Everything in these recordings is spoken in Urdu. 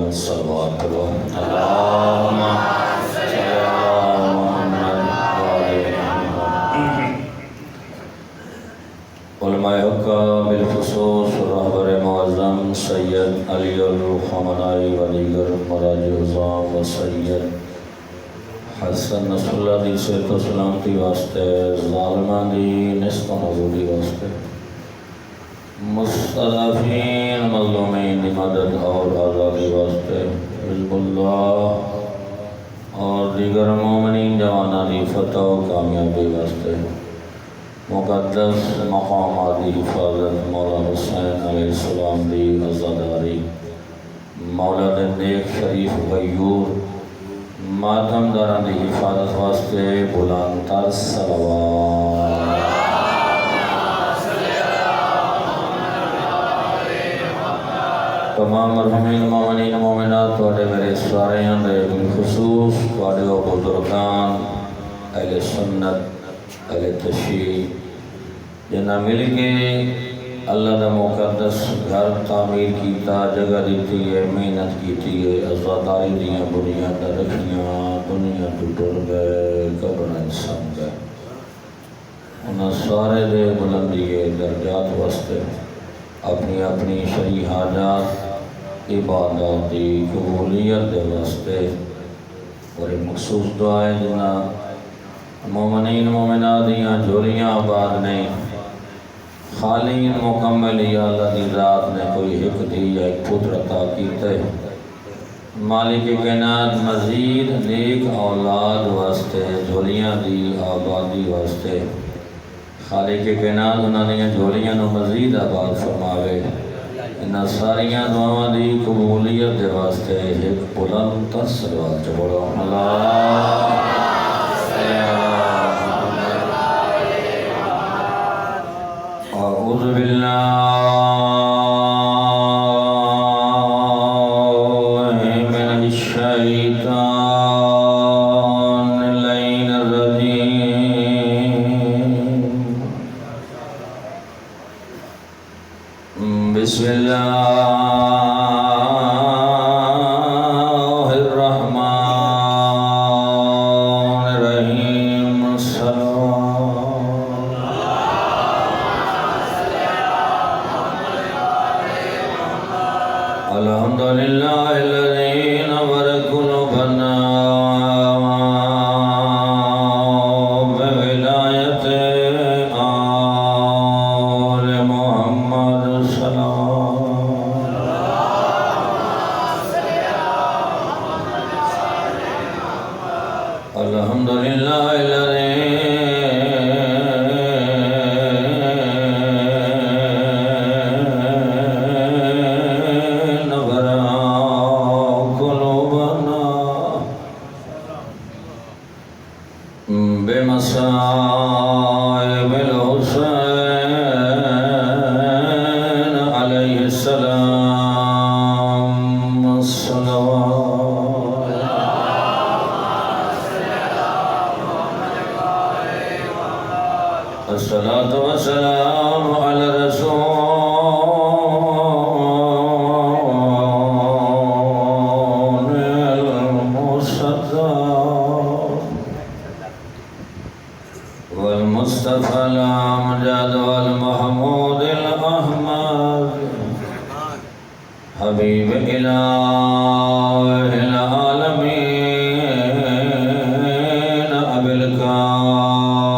بلند صلوات کرو اللہم صلی علی محمد علماء حقہ بالخصوص رہبر معظم سید علی الخامنائی و دیگر مراجع عظام و سید حسن نصر اللہ دی صحت و سلامتی واسطے ظالمان دی نسط و نزولی واسطے مستضعفین مظلومین دی مدد اور آزادی واسطے حزب اللہ اور دیگر مومنین جوانہ دی فتح و کامیابی واسطے مقدس مقامات دی حفاظت مولا حسین علیہ السلام دی عزاداری مولا دے نیک شریف غیور ماتم داران دی حفاظت واسطے بلند تر صلوات تمام مرحومین مومنین مومنات توڑے میرے سارے اندر بالخصوص توڑے و بزرگان اہل سنت اہل تشیع جنہ مل کے اللہ دا مقدس گھر تعمیر کیتا جگہ دیتی ہے محنت کیتی ہے عزاداری دیاں بنیاد رکھیاں دنیا تو ٹر گئے قبر انسان گئے انہاں سارے دے بلندی درجات واسطے اپنی اپنی شرعی حاجات عبادات دی قبولیت دے واسطے اور ایک مخصوص دعائیں جنہ مومنین مومنات دیاں جولیاں آباد نہیں خالی مکمل یا اللہ دی ذات نے کوئی حق دی یا ایک پتر عطا کیتے مالک کائنات مزید نیک اولاد واسطے جولیاں دی آبادی واسطے خالق کائنات انہاں دیاں جولیاں نو مزید آباد فرماوے انہاں ساریاں دعاواں دی قبولیت دے واسطے ایک بلند تر صلوات پڑھو اللہ اعوذ باللہ بسم اللہ الرحمن الرحیم الحمدللہ الذی نور قلوبنا بولایت آل محمد الحمدللہ الذی نور قلوبنا بمصائب الحسین علیہ السلام الصلوات الصلاة والسلام على رسول المصطفى والمصطفى الأمجد والمحمود الأحمد حبيب إله العالمين أبي القاسم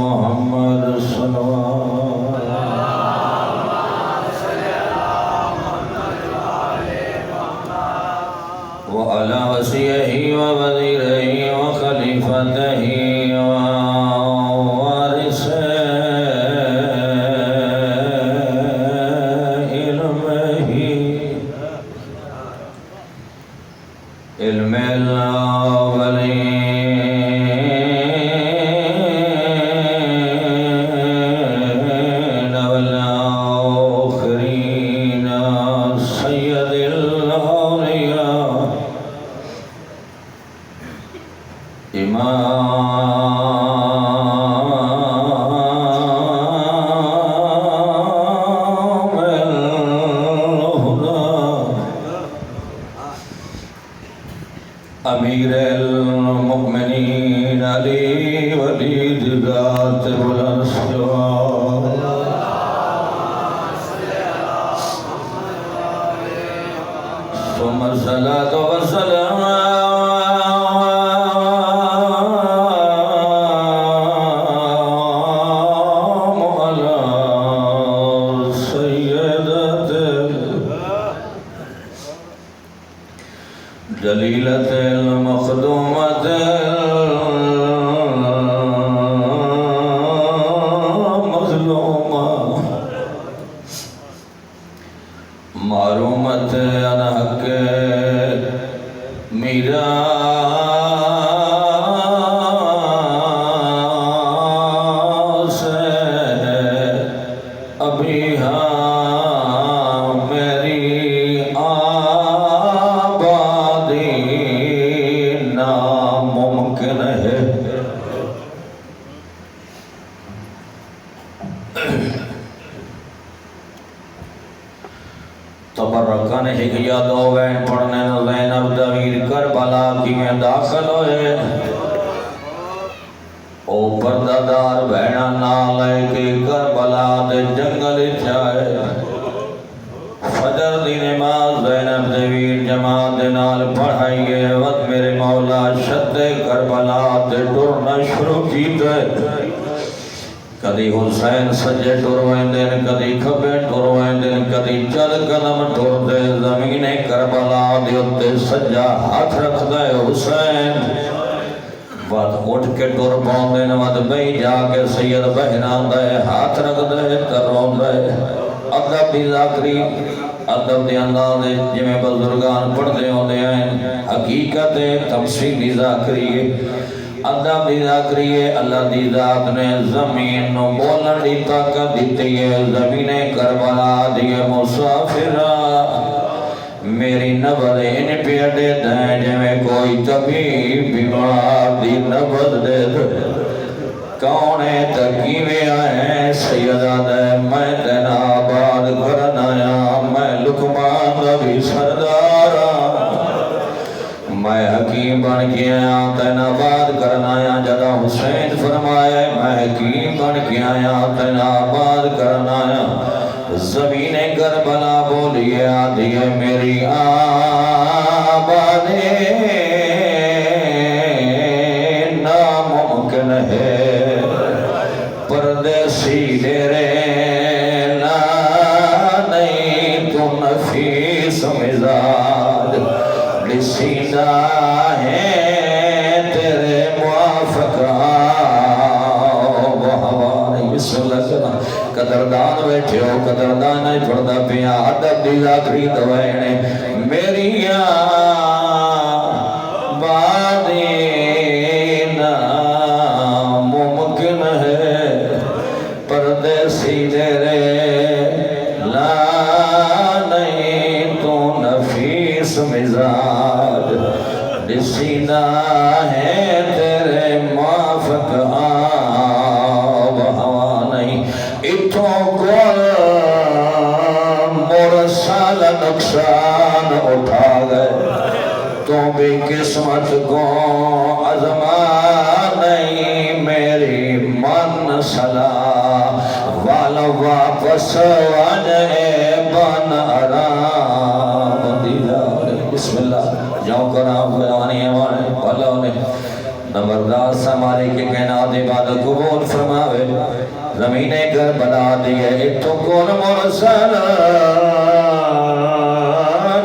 محمد صلوات وعلى وصيه ووزيره وخليفته ووارثه علم الأولين والآخرين سيد الأولياء إمام الهدى امیر المؤمنین علی ولی ذات بلند ثم الصلاة والسلام على سيدة جليلة المخدومة المظلومة معلومة أنا حق میراث ابھی ہاں میری آبادی ناممکن ہے تبرکن حکیہ دو وین پڑھنے زینب دغیر کربلا کی میں داخل ہوئے او پردادار بہنا نالے کے کربلا دے جنگل چاہے فجر دی نماز زینب دغیر جماعت نال پڑھائیے وقت میرے مولا شد کربلا دے ڈرنا شروع کی دے کدی حسین سجے ٹرویں دن کدی کھبے ٹرویں دن کدی چل قدم ٹر دے زمین کربلا دے اتے سجا ہاتھ رکھ دے حسین وقت اٹھ کے ٹر پاؤں دن وقت بھئی جا کے سید بہنان دے ہاتھ رکھ دے ترون دے ادب دی ذاکری ادب دی انداز جی میں بزرگان پڑھ دے ہوندے ہیں حقیقت تمثیلی ذاکری ادب دی ذاکری اللہ دی ذات نے زمین نو بولن دی طاقت دیتی ہے زمین کربلا دی مسافرہ میری نبض ان پیڑے دیں جویں کوئی طبیب بیمار دی نبض دے دے کونے تکیوے آئیں سیدہ دے میں تینا آباد کرن آیا میں لکمان نبی سردارا میں حکیم بن کے آیا تینا آباد کرن آیا جدا حسین فرمایا میں حکیم بن کے آیا تینا آباد کرن آیا زمین کربلا بولیے آدھی ہے میری آبادی ناممکن ہے پردیسی ڈیرے لا نہیں تو نفیس مزاج لسیدہ ہے تیرے موافقہ بسم اللہ کرنا قدردان بیٹھے ہو قدردان نہیں پڑھتا پیا عدد دی ذاکری دوائنے میری آبادی ناممکن ہے پردیسی تیرے لا نہیں تو نفیس مزاج لسیدہ ہے تیرے موافق مرسل نقصان اٹھا گئے تو بھی قسمت کو ازما نہیں میری من سلا والا واپس آنے بن آرام دیدہ بسم اللہ جاؤ کرام بیانی ہمارے پلوں نے نبردار سمارے کے کہنا دے بعد قبول فرماوے زمین کربلا دیئے اتو کون مرسل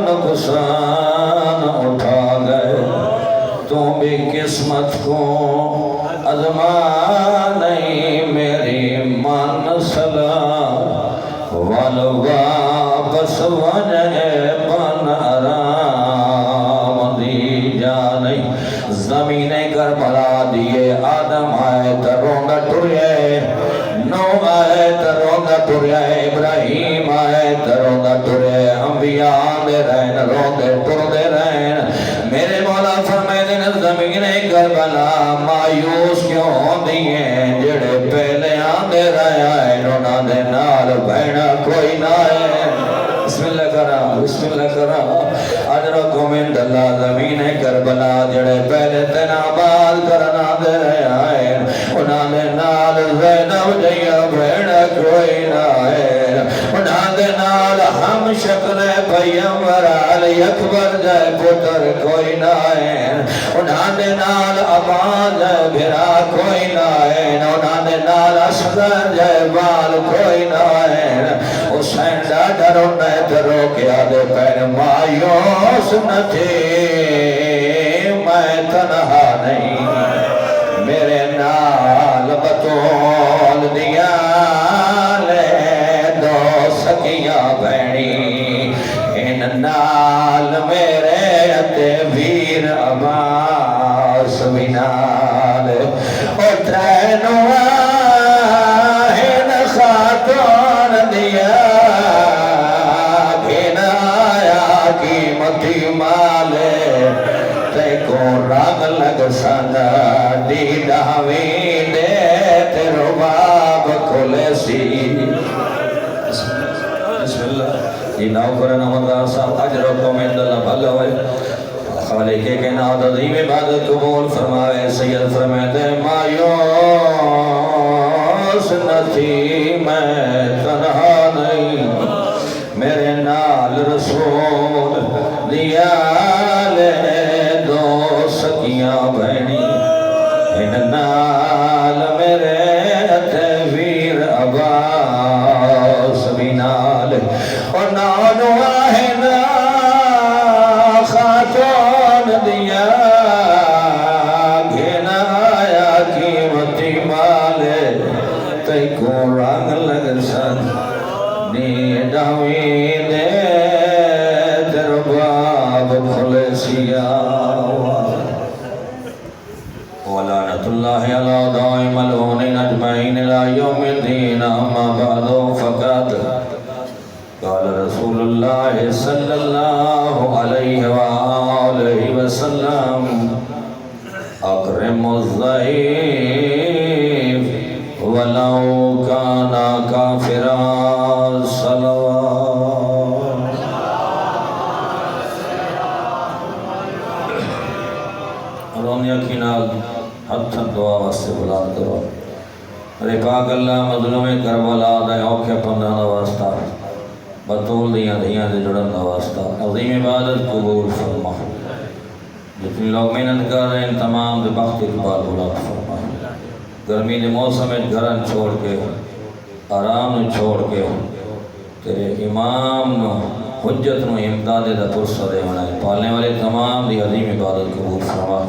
نقصان اٹھا گئے تو بھی قسمت کو ازما نہیں میری من سلا واپس وجہ بن آرام دی جانی زمین کربلا دیئے آدم آئے ترونگا ٹرے نو آئے ترونگا ٹرے ابراہیم آئے ترونگا ٹرے انبیاء دے رہن روندے ٹردے رہن میرے مولا فرمائے دن زمین کربلا مایوس کیوں دیئے جڑے پہلے آندے رہے آئے نونا دے نال بہنا کوئی نہ ہے بسم اللہ کرام بسم اللہ کرا اجرکم عند اللہ زمین کربلا جڑے پہلے تین آباد کرنا دے رہے آئے انہاں دے نال زینب جیہ بھیڑ کوئی نہ آئے انہاں دے نال ہم شکل پیغمبر علی اکبر جائے پتر کوئی نہ آئے انہاں دے نال آباد جائے بھرا کوئی نہ آئے انہاں دے نال اصغر جائے بال کوئی نہ آئے حسین دا ڈرو نہ ڈرو کیا دے پیر مایوس نہ تھی میں تنہا نہیں میرے نال بطول دیا لے دو سکیاں بینی ان نال میرے اتے ویر عباس بنال اور ترینوا خاتون دیا بھینا آیا قیمتی مالے تے کو رنگ لگ سنا دی ڈاوی دے تے رباب کھلے سی بسم اللہ یہ ناؤ کرنا مدرسہ اجرکم عند اللہ بھلا ہوئے خالق کے نام عظیم عبادت قبول فرمائے سید فرمائے مایوس نہ تھی میں تنہا نہیں میرے نال رسول دیا لے دو سکیاں بہنی ان نال میرے ویر عباس بھی نال اور نانو آہنا خاتون دیا گھنا آیا قیمتی مالے تے کو رنگ لگ سن نی ڈاوی دے درباب کھلے سیا ولعنت اللہ علی دائم الہونین اجمعین الى یوم الدین اما بعد فقط قال رسول اللہ صلی اللہ علیہ وآلہ وسلم اکرم الضعیف ولو کانا کافرا صلوات رونیا کی نال حد دعا واسطے بلاد کرو ارے پاک اللہ مظلوم کربلا دے اوکھے پندانا واسطہ بطول دیاں دیاں دے جڑن دا واسطہ عظیم عبادت قبول فرما جتنی لوگ محنت کر رہے ہیں تمام دے بخت اقبال بلاد فرما گرمی دے موسم گھرن چھوڑ کے آرام نو چھوڑ کے تیرے امام نو حجت نو امداد دا پرسہ دے ہونا ہے پالنے والے تمام دی عظیم عبادت قبول فرما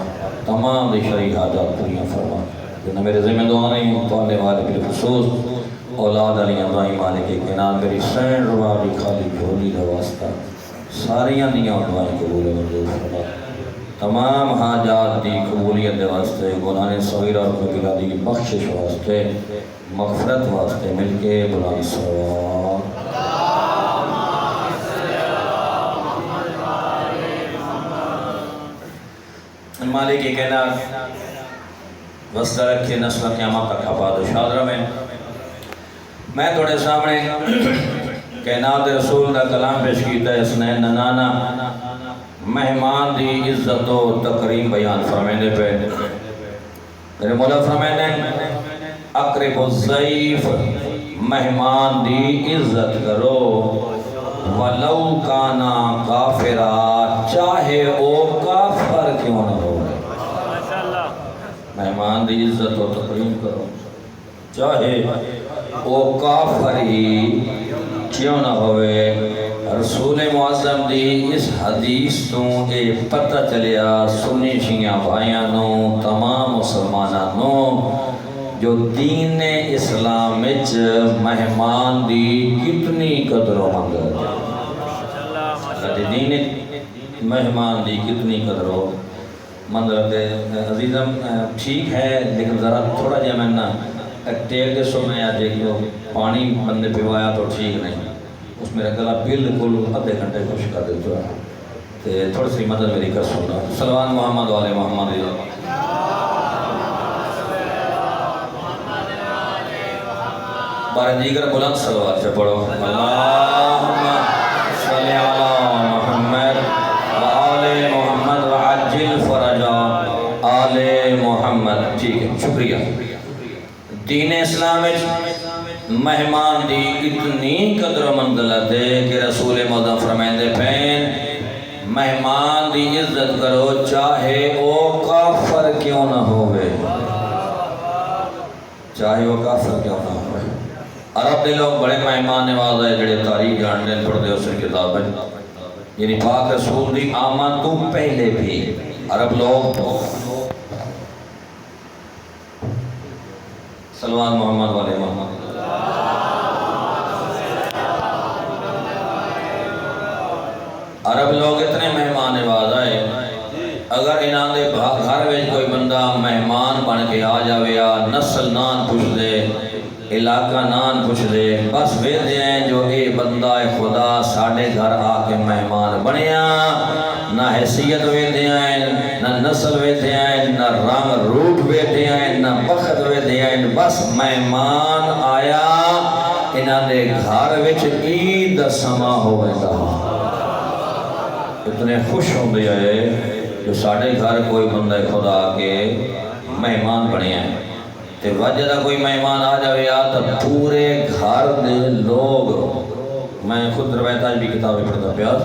تمام دی شرعی حاجات پوریاں فرما جنہ میرے ذمہ دعا نہیں پالنے والے بالخصوص اولاد علی ابراہیم مالک کے کنار میری سین ربابی خالی بھولی دا واسطہ ساریاں دیاں دعائیں قبول منظور فرما تمام حاجات دی قبولیت دے واسطے گناہ صغیرہ اور کبیرہ دی بخشش واسطے مغفرت واسطے مل کے بلند صلوات مالک کے کنار وسطہ رکھے نسل قیامت تک حفاظ و شادرہ میں توڑے سامنے کائنات رسول دا کلام پیش کیتا ہے اس نے ننانا مہمان دی عزت و تکریم بیان فرمینے پہ میرے مولا فرمینے اقرب الضعیف مہمان دی عزت کرو ولو کانا کافرہ چاہے او کافر کیوں نہ ہو مہمان دی عزت و تکریم کرو چاہے او کافر ہی کیوں نہ ہوئے رسول معظم دی اس حدیث تو اے پتہ چلیا سنی شیعہ بھائیاں نو تمام مسلمانہ نو جو دین اسلام وچ مہمان دی کتنی قدر و مند ہے دین مہمان دی کتنی قدر و مند ہے عزیزم ٹھیک ہے لیکن ذرا تھوڑا جا میں نا ٹیک دے سو میں آج ایک پانی بندے پیوایا تو ٹھیک نہیں اس میرا گلا بالکل آدھے گھنٹے خوش کر دیتا ہے تھوڑی سی مدد میری کر سننا سلوان محمد والے محمد بارے دیگر بلند صلوات سے پڑھو اللہم صلی اللہ دین اسلام مہمان دی اتنی قدر و منزلت ہے کہ رسول مدد فرمائندے پین مہمان دی عزت کرو چاہے او کافر کیوں نہ ہوئے، چاہے وہ کافر کیوں نہ ہوئے۔ عرب دے لوگ بڑے مہمان نواز ہے جڑے تاریخ جان دیں پڑھ دے اس کتاب ہے، یعنی پاک رسول دی آمد تو پہلے بھی عرب لوگ سلوان محمد والے محمد عرب لوگ اتنے مہمان نواز آئے، اگر انہاں دے گھر میں کوئی بندہ مہمان بن کے آ جاوے یا نسل نان پوچھ دے علاقہ نان پوچھ دے بس ویدے ہیں جو اے بندہ خدا ساڑھے گھر آ کے مہمان بنیا، نہ حیثیت ویدے ہیں نہ نسل ویدے ہیں نہ رنگ روپ ویدے ہیں نہ بخت ویدے ہیں، بس مہمان آیا انہاں دے گھر وچ عید سما ہوئے گا۔ اتنے خوش ہوں دے آئے جو ساڑھے گھر کوئی بندہ خدا کے مہمان بنے ہیں، تے وجہ دا کوئی مہمان آ جاوے تو پورے گھر دے لوگ، میں خود روایتاں بھی کتابیں پڑھتا پیاس،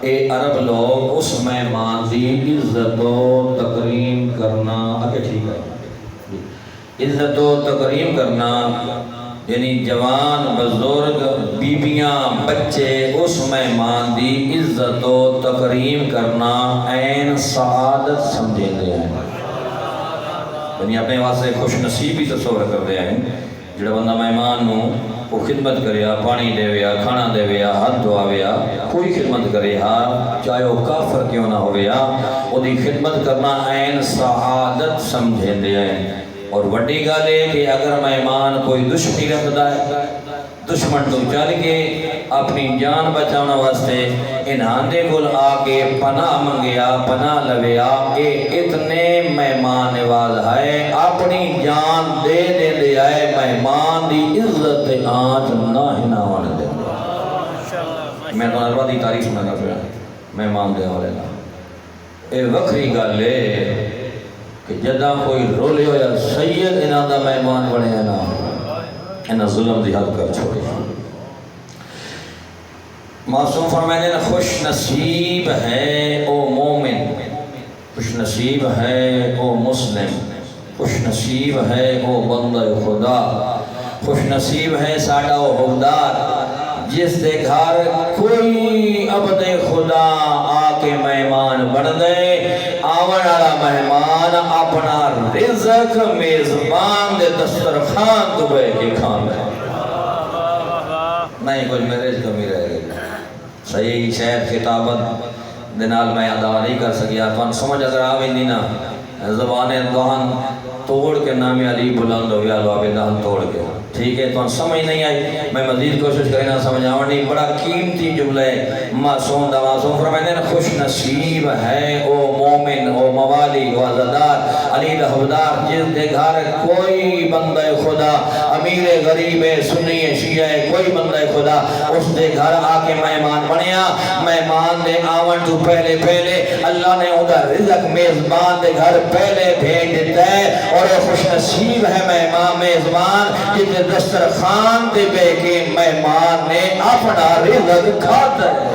اے عرب لوگ اس مہمان دی عزت و تکریم کرنا، آگے ٹھیک ہے، عزت و تکریم کرنا یعنی جوان بزرگ بیبیاں بچے اس مہمان دی عزت و تکریم کرنا این سعادت سمجھے دے ہیں، یعنی اپنے واسطے خوش نصیبی تصور کر دے ہیں جڑا بندہ مہمان نو وہ خدمت کرے پانی دے ویا کھانا دے ویا ہاتھ دھوا ویا کوئی خدمت کرے چاہے وہ کافر کیوں نہ ہویا وہ دی خدمت کرنا این سعادت سمجھے دے ہیں۔ اور وڈی گل ہے کہ اگر مہمان کوئی دشمنی رکھتا ہے دشمن تو چل کے اپنی جان بچانا واسطے انہاں دے کول آ کے پناہ منگیا پناہ لویا، اے اتنے مہمان نواز ہے اپنی جان دے دے دے آئے مہمان دی عزت آنچ نہ ہناوان دے۔ میں تو عربہ دی تاریخ سنا کر پیا مہمان دے والے نا اے وکری گل ہے کہ جدہ کوئی رولے ہو یا سید انہاں دا مہمان بنے ہیں نا انہاں ظلم دی حد کر چھوڑے۔ معصوم فرمائے نا خوش نصیب ہے او مومن، خوش نصیب ہے او مسلم، خوش نصیب ہے او بندہ خدا، خوش نصیب ہے ساڑھا او حقدار جس دے گھر کوئی عبد خدا آ کے مہمان بن دے، آون والا مہمان اپنا رزق میزبان دے دسترخوان تو بے کے کھانا ہے، نہیں کچھ میرے کمی رہ گئی۔ صحیح شاید خطابت دنال میں ادا نہیں کر سکیا، تو سمجھ اگر آویں نہیں نا زبان دہن توڑ کے نام علی بلند ہو گیا لو آبے دہن توڑ کے، ٹھیک ہے تو سمجھ نہیں آئی، میں مزید کوشش کرنا سمجھ آؤں نہیں، بڑا قیمتی جملہ ہے معصوم دا معصوم فرمائے نا خوش نصیب ہے او مومن او موالی او عزدار علی دہودار جس دے گھر کوئی بندہ خدا امیر غریب سنی شیعہ کوئی بندہ خدا اس دے گھر آ کے مہمان بنیا، مہمان دے آون تو پہلے اللہ نے اندھا رزق میزبان دے گھر پہلے بھیج دیتا ہے، اور خوش نصیب ہے مہمان میزبان جس دسترخوان دے بے کے مہمان نے اپنا رزق کھاتا ہے۔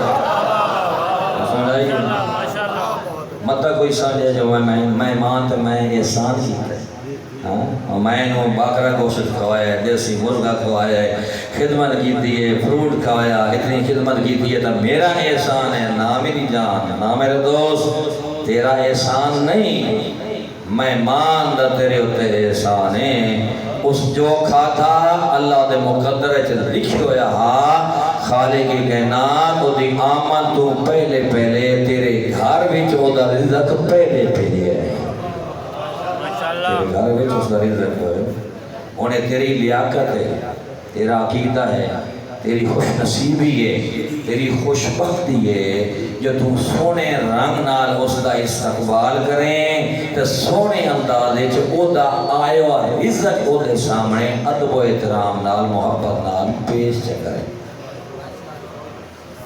مطلع کوئی سانجے جو مہمان تو میں احسان کیتا ہے، میں نے باقرہ گوشت کھوایا ہے، دیسی مرغہ کھوایا ہے، خدمت کی دیئے فروٹ کھوایا، اتنی خدمت کی دیئے تو میرا احسان ہے، نہ میری جان نہ میرے دوست، تیرا احسان نہیں، مہمان دا تیرے ہوتے احسان ہے۔ اس جو کھاتا اللہ دے مقدرہ چل لکھ ہویا خالق کائنات او دی آمد تو پہلے تیرے گھر وچ او دا رزق پہلے ہے، تیرے گھر وچ اس دا رزق ہے، انہیں تیری لیاقت ہے، تیرا عقیدہ ہے، تیری خوش نصیبی ہے، تیری خوش بختی ہے جو تم سونے رنگ نال اس دا استقبال کریں تو سونے اندازے چھ او دا آئے و رزق او دے سامنے ادب و احترام نال محبت نال پیش چکریں۔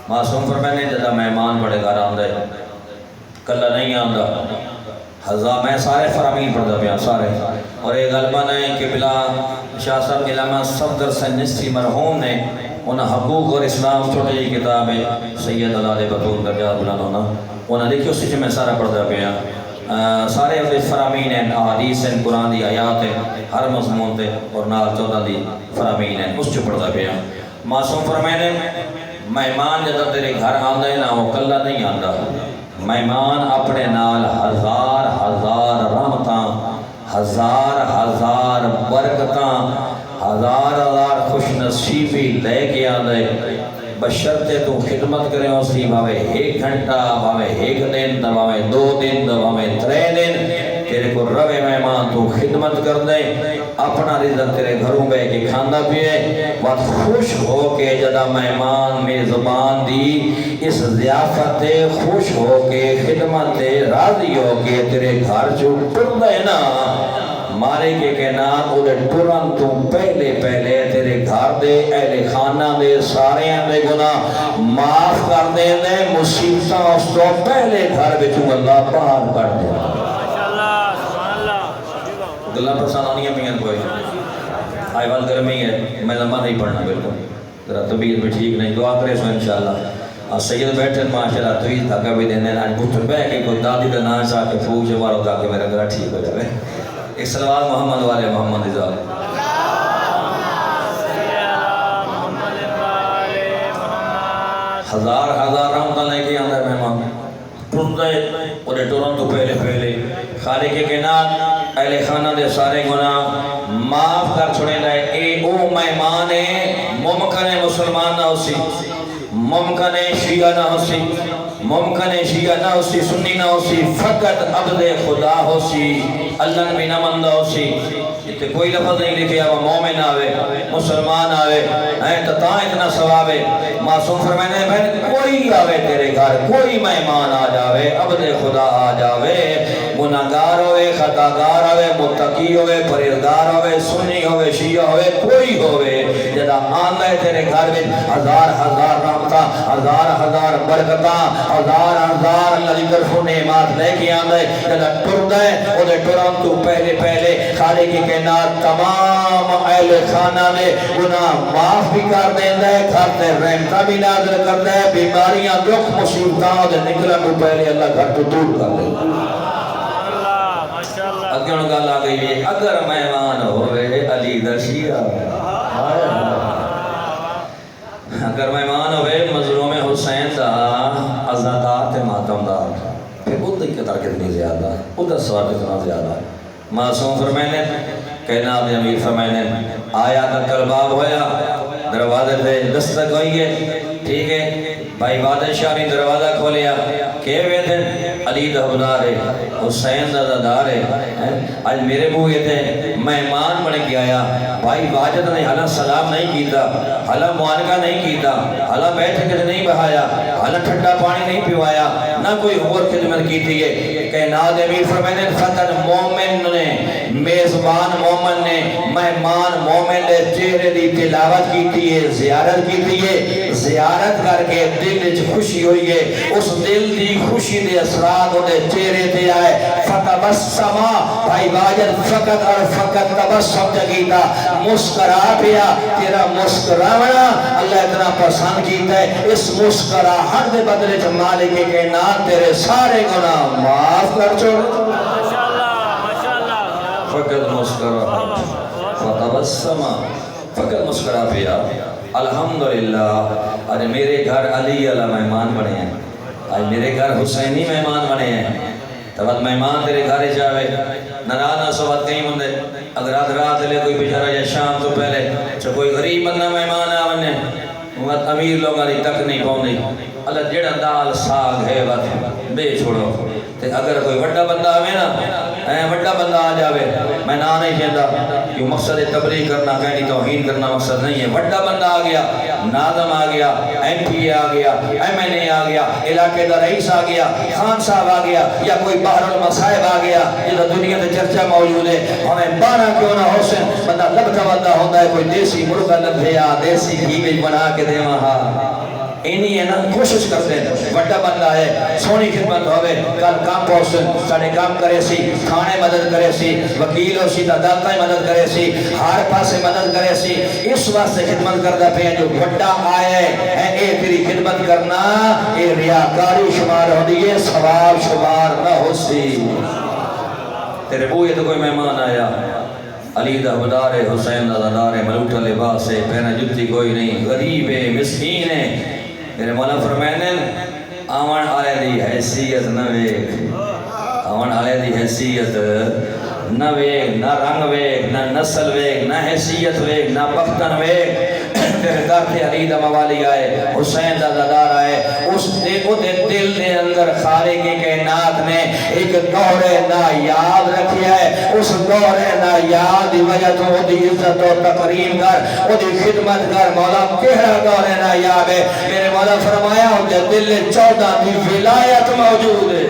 معصوم فرمائے جدہ مہمان بڑے گھر آندھے کلہ نہیں آندھا، ہزار میں سارے فرامین پڑھتا پیا سارے، اور ایک غلبہ ہے کہ بلا شاہ صاحب علامہ صفدر سنستی مرحوم نے انہاں حقوق اور اسلام چھوٹی جی کتاب ہے سید علال بطول درجات بلند ہونا انہاں لکھی، اس سے میں سارا پڑھتا پیا سارے فرامین ہیں، احادیث ہیں، قرآن دی آیات ہیں ہر مضمون تے، اور نال 14 دی فرامین ہیں، اس سے پڑھتا پیا۔ معصوم فرمائے مہمان جدہ تیرے گھر آندے نا وہ کلہ نہیں آندا، مہمان اپنے نال ہزار ہزار رحمتاں، ہزار ہزار برکتاں، ہزار ہزار خوش نصیبی لے کے آندے، بشرتے تو خدمت کریں اسی بھاوے 1 گھنٹہ، بھاوے 1 دن، بھاوے 2 دن، بھاوے 3 دن، تیرے کو روے مہمان تو خدمت کر دے، اپنا رزق تیرے گھروں بے کے کھانا پیے، بہت خوش ہو کے جدا مہمان میزبان دی اس ضیافت خوش ہو کے خدمت راضی ہو کے تیرے گھر جو ٹر دے نا مارے کے کہنات او دے ٹرن تو پہلے تیرے گھر دے اہل خانہ دے سارے دے گناہ معاف کر دے دے، مصیبتاں اس تو پہلے گھر بچوں اللہ باہر کر دے۔ گلہ پرسانانیاں بھی ہیں کوئی آئی بات گرمی ہے، میں لمبا نہیں پڑھنا بالکل، ذرا طبیعت بھی ٹھیک نہیں، دعا کرے سو انشاءاللہ۔ سید بیٹھے ماشاءاللہ طویل دھاگا بھی دینے آج بھٹر بے کے کوئی دادی کا نام چاہ کے پھوک جوارو دا کے میرا گلہ ٹھیک ہو جائے۔ ایک صلوات محمد والے محمد ازال ہزار ہزار رحمتہ لے کے اندر مہمان ٹر دے اور ٹرن تو پہلے خالق کے کائنات اہل خانہ دے سارے گناہ معاف کر چھوڑے لائے۔ اے او مہمان ممکن ہے مسلمان نہ ہوسی، ممکن ہے شیعہ نہ ہوسی، ممکن ہے شیعہ نہ ہوسی، سنی نہ ہوسی، فقط عبد خدا ہوسی، اللہ نبی نہ مندہ ہوسی، اتنے کوئی لفظ نہیں لکھے اب مومن آوے مسلمان آوے تتا اتنا ثواب ہے۔ معصوم فرمائنے بہن کوئی آوے تیرے گھر، کوئی مہمان آ جاوے، عبد خدا آ جاوے، گناہگار ہوئے، خطاگار ہوئے، متقی ہوئے، پرہیزگار ہوئے، سنی ہوئے، شیعہ ہوئے، کوئی ہوئے جدا آندہ ہے تیرے گھر میں ہزار ہزار رحمتاں، ہزار ہزار برکتاں، ہزار ہزار اللہ دی طرفوں نعمات لے کے آندہ ہے جدا ٹردہ ہے اور ٹران تو پہلے خالق کی کائنات تمام اہل خانہ میں گناہ معاف بھی کر دیندہ ہے، گھر تے رحمتہ بھی نازل کرتا ہے، بیماریاں دکھ مصیبتاں اور نکلن کو پہلے اللہ گھر تو دور کر دیتا ہے۔ اگر گل آ گئی ہے اگر مہمان ہوئے علی دا شیعہ، اگر مہمان ہوئے مظلوم حسین دا عزادار تے ماتم دار، پھر وہ دی قدر کتنی زیادہ، وہ دا سواب کتنا زیادہ۔ معصوم فرمائنے کائنات امیر فرمائنے آیا تک کلباب ہویا، دروازے تے دستک ہوئی ہے، ٹھیک ہے بھائی بادل شاہ نے دروازہ کھولیا کہ ہوئے تھے علی دہبدار ہے، حسین دادار ہے، آج میرے بوئے تھے مہمان بڑھ کے آیا، بھائی واجد نے حالا سلام نہیں کیتا، حالا معانقہ نہیں کیتا، حالا بیٹھ کے نہیں بہایا، حالا ٹھنڈا پانی نہیں پیوایا، نہ کوئی اور خدمت کیتی ہے۔ کائنات امیر فرمائنے فقط مومن نے، میزبان مومن نے، مہمان مومن نے چہرے دی تلاوت کیتی ہے، زیارت کیتی ہے، زیارت کر کے دل جو خوشی ہوئی ہے، اس دل دی خوشی دے اثرات ہوتے چہرے دے آئے، فتبسما بھائی واجد فقط اور فقط تبسم جگیتا، مسکرا پیا، تیرا مسکراونا اللہ اتنا پسند کیتا ہے، اس مسکراہٹ دے بدلے جو مالک کے کائنات تیرے سارے گناہ معاف کر چھوڑ۔ فقط مسکرا فتبسما، فقط مسکرا پیا، الحمدللہ آج میرے گھر علی علیہ مہمان بنے ہیں، آج میرے گھر حسینی مہمان بنے ہیں، تب مہمان تیرے گھر جاوے نراد نہ سوات کہیں مندے اگر رات لے کوئی بچارہ یا شام تو پہلے چھو کوئی غریب بندہ مہمان آنے وقت امیر لوگاں دی تک نہیں پاؤں اللہ جیڑا دال ساگ ہے وقت بے چھوڑو، اگر کوئی وڈا بندہ آوے نا، وڈا بندہ آ جاوے میں نہ نہیں کہتا کہ مقصد تبلیغ کرنا کہنی توہین کرنا مقصد نہیں ہے، وڈا بندہ آ گیا، ناظم آ گیا، ایم پی آ گیا، ایم این اے آ گیا، علاقے دا رئیس آ گیا، خان صاحب آ گیا، یا کوئی باہر المصائب آ گیا جدہ دنیا دے چرچہ موجود ہے، ہمیں بارہ کیوں نہ حسن بندہ لبکا بندہ ہوتا ہے، کوئی دیسی مرغہ لبھیا دیسی گھی بنا کے دے وہاں انہی ہے نا کوشش کرتے ہیں بڑا بندہ ہے سونی خدمت ہوئے کل کام پہنچن ساڑھے کام کرے سی کھانے مدد کرے سی وکیل ہو سی عدالتیں مدد کرے سی ہر پاسے مدد کرے سی اس واسطے خدمت کردہ پہ جو بڑا آئے ہے اے تیری خدمت کرنا اے ریاکاری شمار ہو دیئے ثواب شمار نہ ہو سی تیرے بوئے تو کوئی مہمان آیا علی دا بدار حسین دا دار ملوٹا لباس ہے پہنا جتی کوئی نہیں غریب ہے مسکین ہے میرے مولا فرمائنے آمن آلے دی حیثیت نہ ویک آمن آلے دی حیثیت نہ ویک نہ رنگ ویک نہ نسل ویک نہ حیثیت ویک نہ بختن ویک تیرے گھر تھے علی دا موالی آئے حسین دا دادار آئے اس دیکھو دے دل دے اندر خالق کی کائنات نے ایک دور نایاب رکھی ہے اس دور نایاب دی وجہ تو وہ دی عزت و تقریم کر وہ دی خدمت کر مولا کہرا دور نایاب ہے میرے مولا فرمایا ان دے دل 14 دی ولایت موجود ہے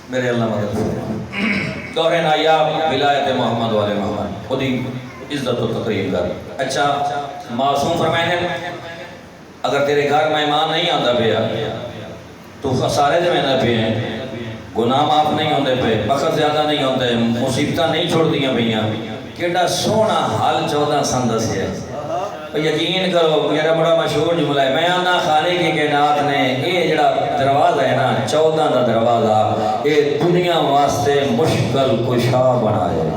میرے اللہ مدد دور نایاب ولایت محمد والے محمد خودی عزت و تقریب کر اچھا معصوم فرمائنے اگر تیرے گھر مہمان نہیں آتا پیا تو خسارے دے میں نہ پہ ہیں گناہ معاف نہیں ہوندے پہ بخت زیادہ نہیں ہوندے مصیبتہ نہیں چھوڑ دیا بھئیاں کیڑا سونا حال 14 سندہ سے ہے یقین کرو میرا بڑا مشہور جملہ ہے میں آنا خالق کی کائنات نے یہ جڑا دروازہ ہے نا 14 دا دروازہ یہ دنیا واسطے مشکل کشا بنائے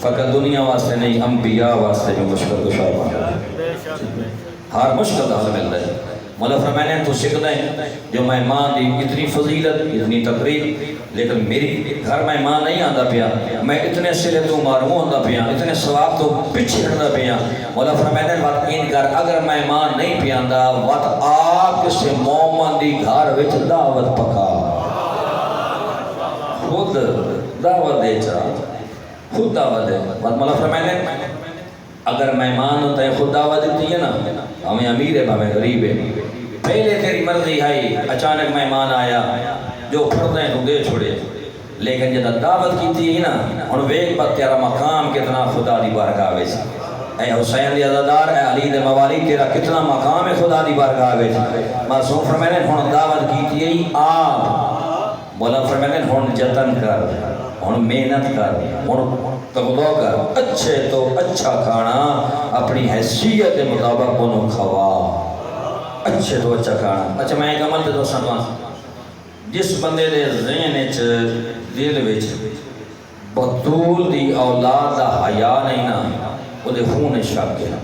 فقط دنیا واسطے نہیں انبیاء واسطے بھی مشکل کشا بنائے ہر مشکل حل مل رہا ہے مولا فرمانے تو سکھتا ہے جو مہمان دی اتنی فضیلت اتنی تقریب لیکن میری گھر مہمان نہیں آندا پیا میں اتنے سلے تو معروم آندا پیا اتنے ثواب تو پچھے ہٹدا پیا مولا فرمانے وقت ان گھر اگر مہمان نہیں پیا آندا وقت آپ کسے مومن دی گھر وچ دعوت پکا خود دعوت دے چا خود دعوت دے مولا فرمانے اگر مہمان ہوتا ہے خود دعوت دیتی ہے نا ہمیں امیر ہے ہمیں غریب ہے پہلے تیری مرضی آئی اچانک مہمان آیا جو پھڑتے ہیں تو دے چھوڑے لیکن جب دعوت کی تھی نا ان ویک پر تیرا مقام کتنا خدا دی بارگاہ ویچ اے حسین دی عزادار اے علی دے موالی تیرا کتنا مقام ہے خدا دی بارگاہ ویچ معصوم فرمانے ہن دعوت کی تھی آپ مولا فرمانے ہن جتن کر ہن محنت کر ہن تقضا کر اچھے تو اچھا کھانا اپنی حیثیت کے مطابق انہوں کھوا اچھے تو اچھا کھانا اچھا میں ایک عمل دے دو سنوان جس بندے دے ذہن وچ دل وچ بطول دی اولاد دا حیا نہیں نا وہ دے خون شک ہے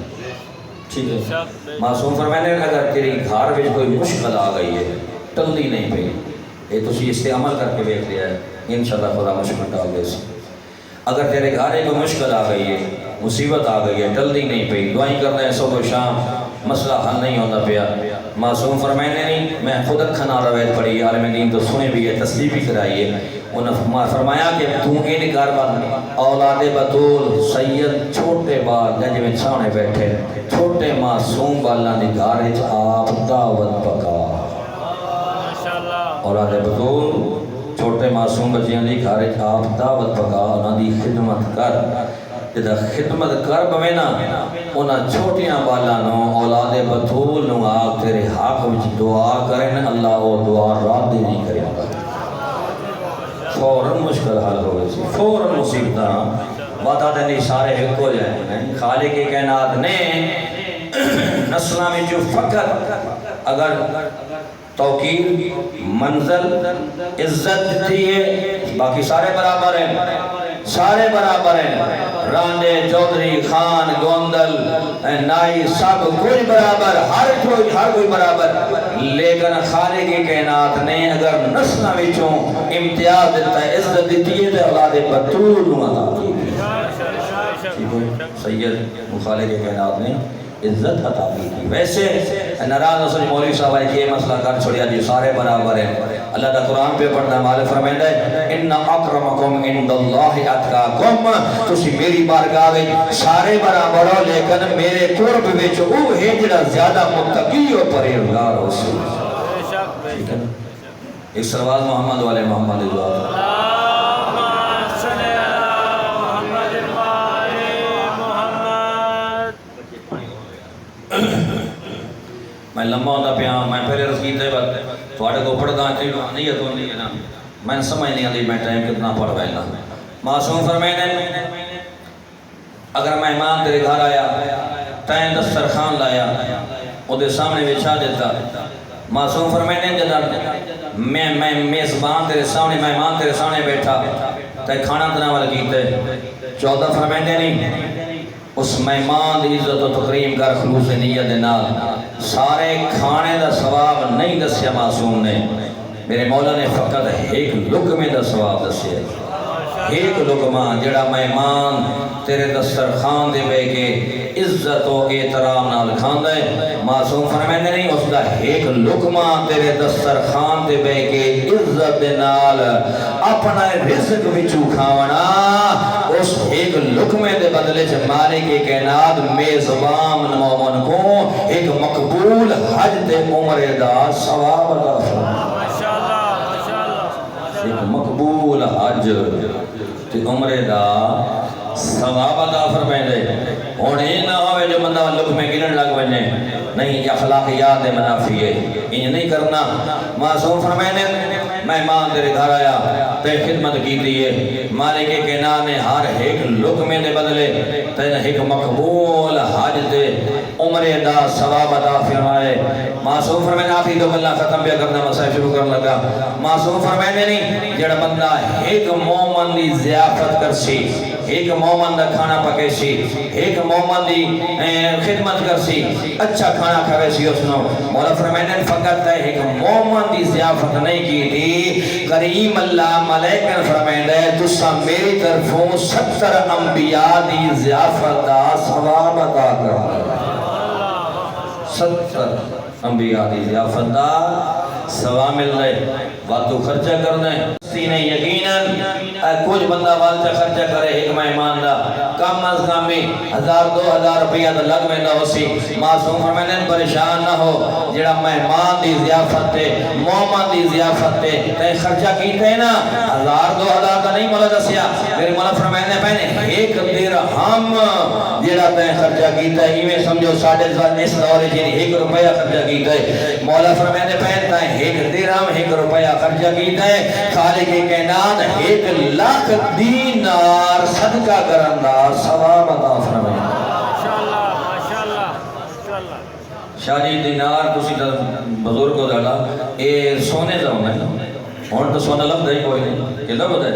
ٹھیک ہے معصوم فرمانے اگر تیری گھر وچ کوئی مشکل آ گئی ہے ٹلدی نہیں پئی یہ تسی اس پہ عمل کر کے دیکھ لیا ہے انشاءاللہ خدا مشکل ڈال دے سی اگر تیرے گھر کوئی مشکل آ گئی ہے مصیبت آ گئی ہے ٹلدی نہیں پئی دعائیں کرتے ہیں صبح و شام مسئلہ حل نہیں ہوتا پیا معصوم فرمائنے نہیں میں خود کھنا روایت پڑھی ہے عالم دین تو سنے بھی ہے تصدیق بھی کرائی ہے انہوں فرمایا کہ تو ان گھر بعد اولاد بطول سید چھوٹے بال جنج میں چھانے بیٹھے چھوٹے معصوم بالاں دی گھر وچ آپ دعوت پکا اولاد بطول چھوٹے معصوم بچیاں دی گھر وچ آپ دعوت پکا انہاں دی خدمت کر جدا خدمت کر بوے نا انہاں چھوٹیاں بالاں نو اولاد بطول نو آپ تیرے حق وچ دعا کرن اللہ او دعا راضی نہیں کرے فوراً مشکل حل ہوئے سی فوراً مصیبتاں وعدہ دنی سارے ایک ہو جائیں خالق کی کائنات نے نسلہ میں جو فقط اگر توقیر منزل عزت دیتی ہے باقی سارے برابر ہیں سارے برابر ہیں راندے چودھری خان گوندل نائی سب کوئی برابر ہر کوئی برابر لیکن خالق کی کائنات نے اگر نسلہ وچوں امتیاز دیتا ہے عزت دیتی ہے تو اولاد بطول نو عطا کی سید خالق کی کائنات نے عزت عطا کی تھی ویسے ناراض حسن مولوی صاحب ہے کہ یہ مسئلہ کر چھوڑیا جی سارے برابر ہیں اللہ دا قرآن پہ پڑھنا مالک فرمائندہ ہے ان اکرمکم عند اللہ اتقاکم تسی میری بارگاہ میں سارے برابر ہو لیکن میرے قرب وچ وہ ہے جڑا زیادہ متقی اور پرہیزگار ہو سی ایک سروال محمد والے محمد اللہ میں لمبا ہوتا پیا میں پہلے رس کیتے وقت تھوڑے کو پڑھدا نہیں ہے نا میں سمجھ نہیں آتی میں ٹائم کتنا پڑھ بیٹھنا معصوم فرمائے اگر مہمان تیرے گھر آیا تین دسترخوان لایا وہ سامنے بچھا دیتا معصوم فرمائے جدا میں میزبان تیرے سامنے مہمان تیرے سامنے بیٹھا تے کھانا تناول کیتے 14 فرمائے نہیں اس مہمان دی عزت و تکریم کر خلوص نیت دے نال سارے کھانے دا ثواب نہیں دسیا معصوم نے میرے مولا نے فقط ایک لقمے دا ثواب دسیا ایک لقمہ جڑا مہمان تیرے دسترخوان دے بے کے عزت و احترام نال کھاندا ہے معصوم فرمائے نہیں اس دا ایک لقمہ تیرے دسترخوان دے بے کے عزت دے نال اپنا رزق وچوں کھاونا اس ایک لقمے دے بدلے چ مالک کائنات میزبان مومن کو ایک مقبول حج تے عمرے دا ثواب عطا فرمائے ایک مقبول حج تے عمرے دا ثواب عطا فرمائے دے ہن اے نہ ہوے جو بندہ لقمے گنن لگ ونے نہیں اخلاقیات منافی ہے انج نہیں کرنا معصوم فرمائے مہمان تیرے گھر آیا تے خدمت کیتی ہے مالک کائنات نے ہر ایک لقمے دے بدلے تے ایک مقبول حج تے عمرے دا ثواب عطا فرمائے معصوم فرمائے آخری دو گلاں ختم پیا کرنا مسائل شروع کرنے لگا معصوم فرمائے نہیں جڑا بندہ ایک مومن دی ضیافت کرسی ایک مومن دا کھانا پکے سی ایک مومن دی خدمت کرسی اچھا کھانا کھوے سی اس نو مولا فرمائے فقط ایک مومن دی ضیافت نہیں کی تھی کریم اللہ ملائکہ فرمائے تسا میری طرفوں 70 انبیاء دی ضیافت دا ثواب عطا کرنا 70 انبیاء دی ضیافت دا ثواب مل رہے وقت خرچہ کرنا ہے سینے یقیناً کچھ بندہ والدہ خرچہ کرے ایک مہمان دا کم از کم بھی 1000-2000 روپیہ دا لگ میں نہ ہو سی معصوم فرمائے پریشان نہ ہو جڑا مہمان دی ضیافت تے مومن دی ضیافت تے خرچہ کیتے ہیں نا 1000-2000 دا نہیں مولا دسیا میرے مولا فرمائے پہنے ایک درہم جڑا تے خرچہ کیتا ہے ایویں سمجھو ساڑھے اس دورے جنہی 1 روپیہ خرچہ کیتا ہے مولا فرمائے پہنتا ہے ایک درہم 1 روپیہ خرچہ کیتا ہے خالق کائنات 1 لاکھ دینار صدقہ کرن دا ثواب عطا فرمائے ماشاءاللہ شاہ جی دینار تسی بزرگ کو دالا اے سونے دا ہونا ہے ہون تو سونا لفظ ہے کوئی نہیں کہ لفظ ہے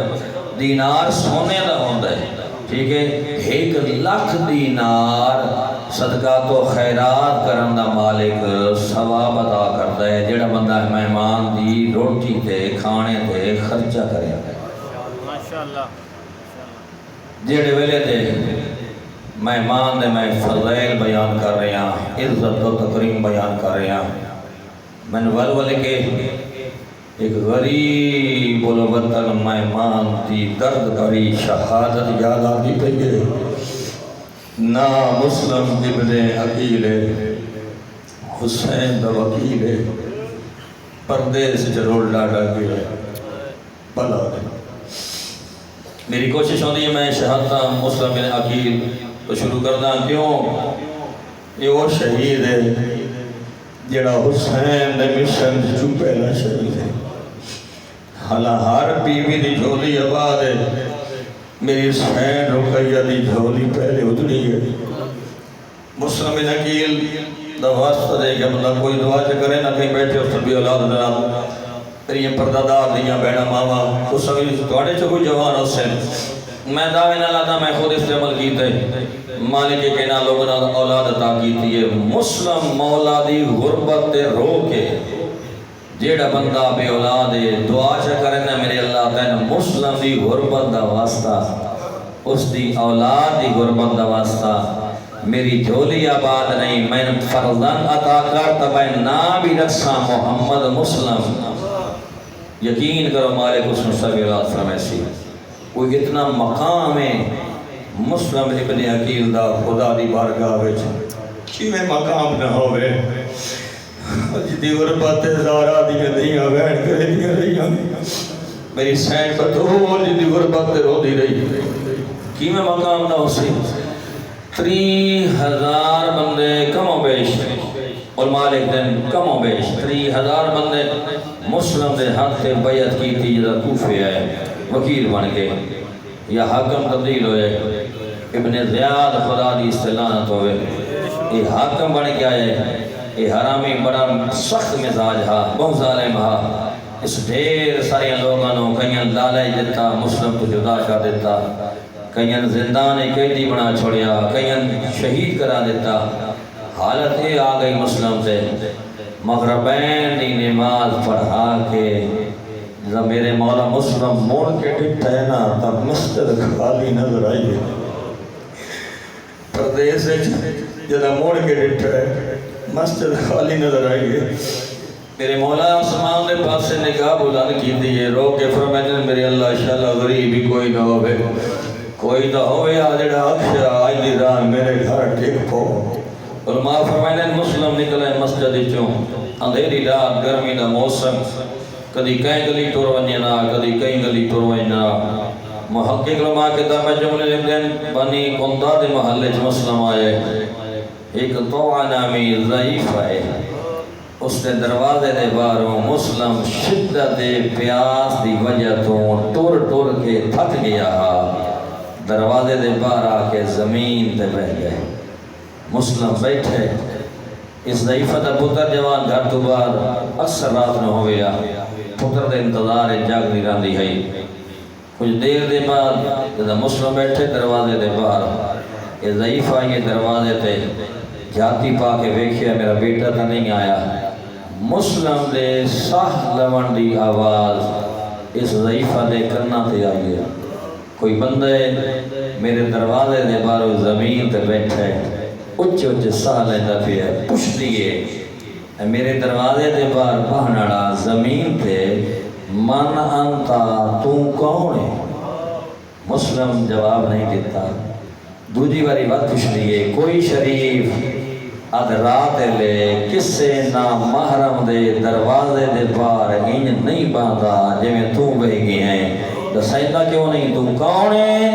دینار سونے دا ہوتا ہے ٹھیک ہے 1 لاکھ دینار صدقات و خیرات کرن دا مالک ثواب عطا کرتا ہے جڑا بندہ مہمان دی روٹی تے کھانے تے خرچہ کرے ماشاءاللہ جڑے ویلے تے مہمان دے میں فضائل بیان کر رہے ہیں عزت و تکریم بیان کر رہے ہیں میں ول کے ایک غریب الوطن مہمان دی درد بھری شہادت یاد آتی پہ گئے نا مسلم ابن عقیل حسین دا وکیل پردیس جرول ڈاڈا گئے بلا دے میری کوشش ہوتی ہے میں شہادتہ مسلم ابن عقیل تو شروع کردہ کیوں یہ وہ شہید ہے جڑا حسین دے مشن جو پہلا شہید ہے حالا ہر بیوی دی جھولی آباد ہے میری حسین رقیہ دی جھولی پہلے ادھری ہے مسلم بن عقیل دا واسطہ دے کہ مطلب کوئی دعا چا کرے نہ کہیں بیٹھے اس تربی اولاد دنا پھر یہ پردادار دیاں بیڑا ماما تو سبھی توڑے چا کوئی جوان حسین میں دعوے نہ لاتا میں خود اس سے عمل کیتے مالک کے نا لوگوں نے اولاد عطا کیتی ہے مسلم مولا دی غربت تے رو کے جیڑا بندہ بے اولاد ہے دعا چا کرنا میرے اللہ تعالیٰ مسلم دی غربت دا واسطہ اس دی اولاد دی غربت دا واسطہ میری جھولی آباد نہیں میں فرزند عطا کرتا میں نام بھی رکھسا محمد مسلم یقین کرو مالک اس مصطفی اولاد فرمیسی کوئی اتنا مقام ہے مسلم ابن عقیل دا خدا دی بارگاہ وچ کیویں مقام نہ ہوئے جدی غربت زارا دیاں دیاں بیٹھ کے دیاں رہیاں میری سین بطول جدی غربت رو دی رہی کیویں مقام نہ ہو سی 30,000 بندے کم و بیش علماء لکھتے ہیں کم و بیش 3000 بندے مسلم دے ہاتھ سے بیعت کی تھی جدا کوفے آئے وکیل بن کے یا حاکم تبدیل ہوئے ابن زیاد خدا دی استعلانت ہوئے یہ حاکم بن کے آئے یہ حرامی بڑا سخت مزاج ہا بہت ظالم ہا اس ڈھیر سارے لوگوں کہیں لالچ دیتا مسلم کو جدا کر دیتا کہیں زندان قیدی بنا چھوڑیا کہیں شہید کرا دیتا حالت یہ آ گئی مسلم سے مغربین دی نماز پڑھا کے جب میرے مولا مسلم موڑ کے ڈٹھا ہے نا تب مسجد خالی نظر آئی ہے پردیس سے جب موڑ کے ڈٹھا ہے مسجد خالی نظر آئی ہے میرے مولا آسمان دے پاس سے نگاہ بلند کی دیئے رو کے فرمائے میرے اللہ شاءاللہ غریبی کوئی نہ ہوئے کوئی نہ ہوئے آجڑا اکشا آج دی ران میرے گھر ٹھیک پو علماء فرمائے مسلم نکلے مسجد چوں اندھیری رات گرمی دا موسم کدی کہیں گلی ٹور ونجنا کدی کہیں گلی ٹور ونجنا محقق علماء کے دامے جملے لکھتے ہیں بنی قندہ دے محلے چ مسلم آئے ایک طوع نامی ضعیف آئے اس نے دروازے دے باروں مسلم شدت پیاس دی وجہ تو ٹور کے تھک گیا دروازے دے بار آ کے زمین تے بہ گئے مسلم بیٹھے اس ضعیفہ دا پتر جوان گھر تو بار اکثر رات نہ ہویا پتر دے انتظار جاگ دی راندی ہے کچھ دیر دے بعد جب مسلم بیٹھے دروازے دے باہر یہ ضعیفہ یہ دروازے تے جاتی پا کے ویکھیا میرا بیٹا تا نہیں آیا مسلم دے ساہ لون دی آواز اس ضعیفہ دے کرنا تے آئی ہے کوئی بندے میرے دروازے دے باہر زمین تے بیٹھے اچھے اچھے ساہ لیندہ پہ پوچھ دیئے میرے دروازے دے باہر پہنڑا زمین تے من انتا تو کون ہے مسلم جواب نہیں دیتا دوجی باری بات پوچھ لیے کوئی شریف اد رات لے کس سے نا محرم دے دروازے دے باہر انج نہیں باندھا جے میں تو بہی گئی ہیں تو سیدہ کیوں نہیں تو کون ہے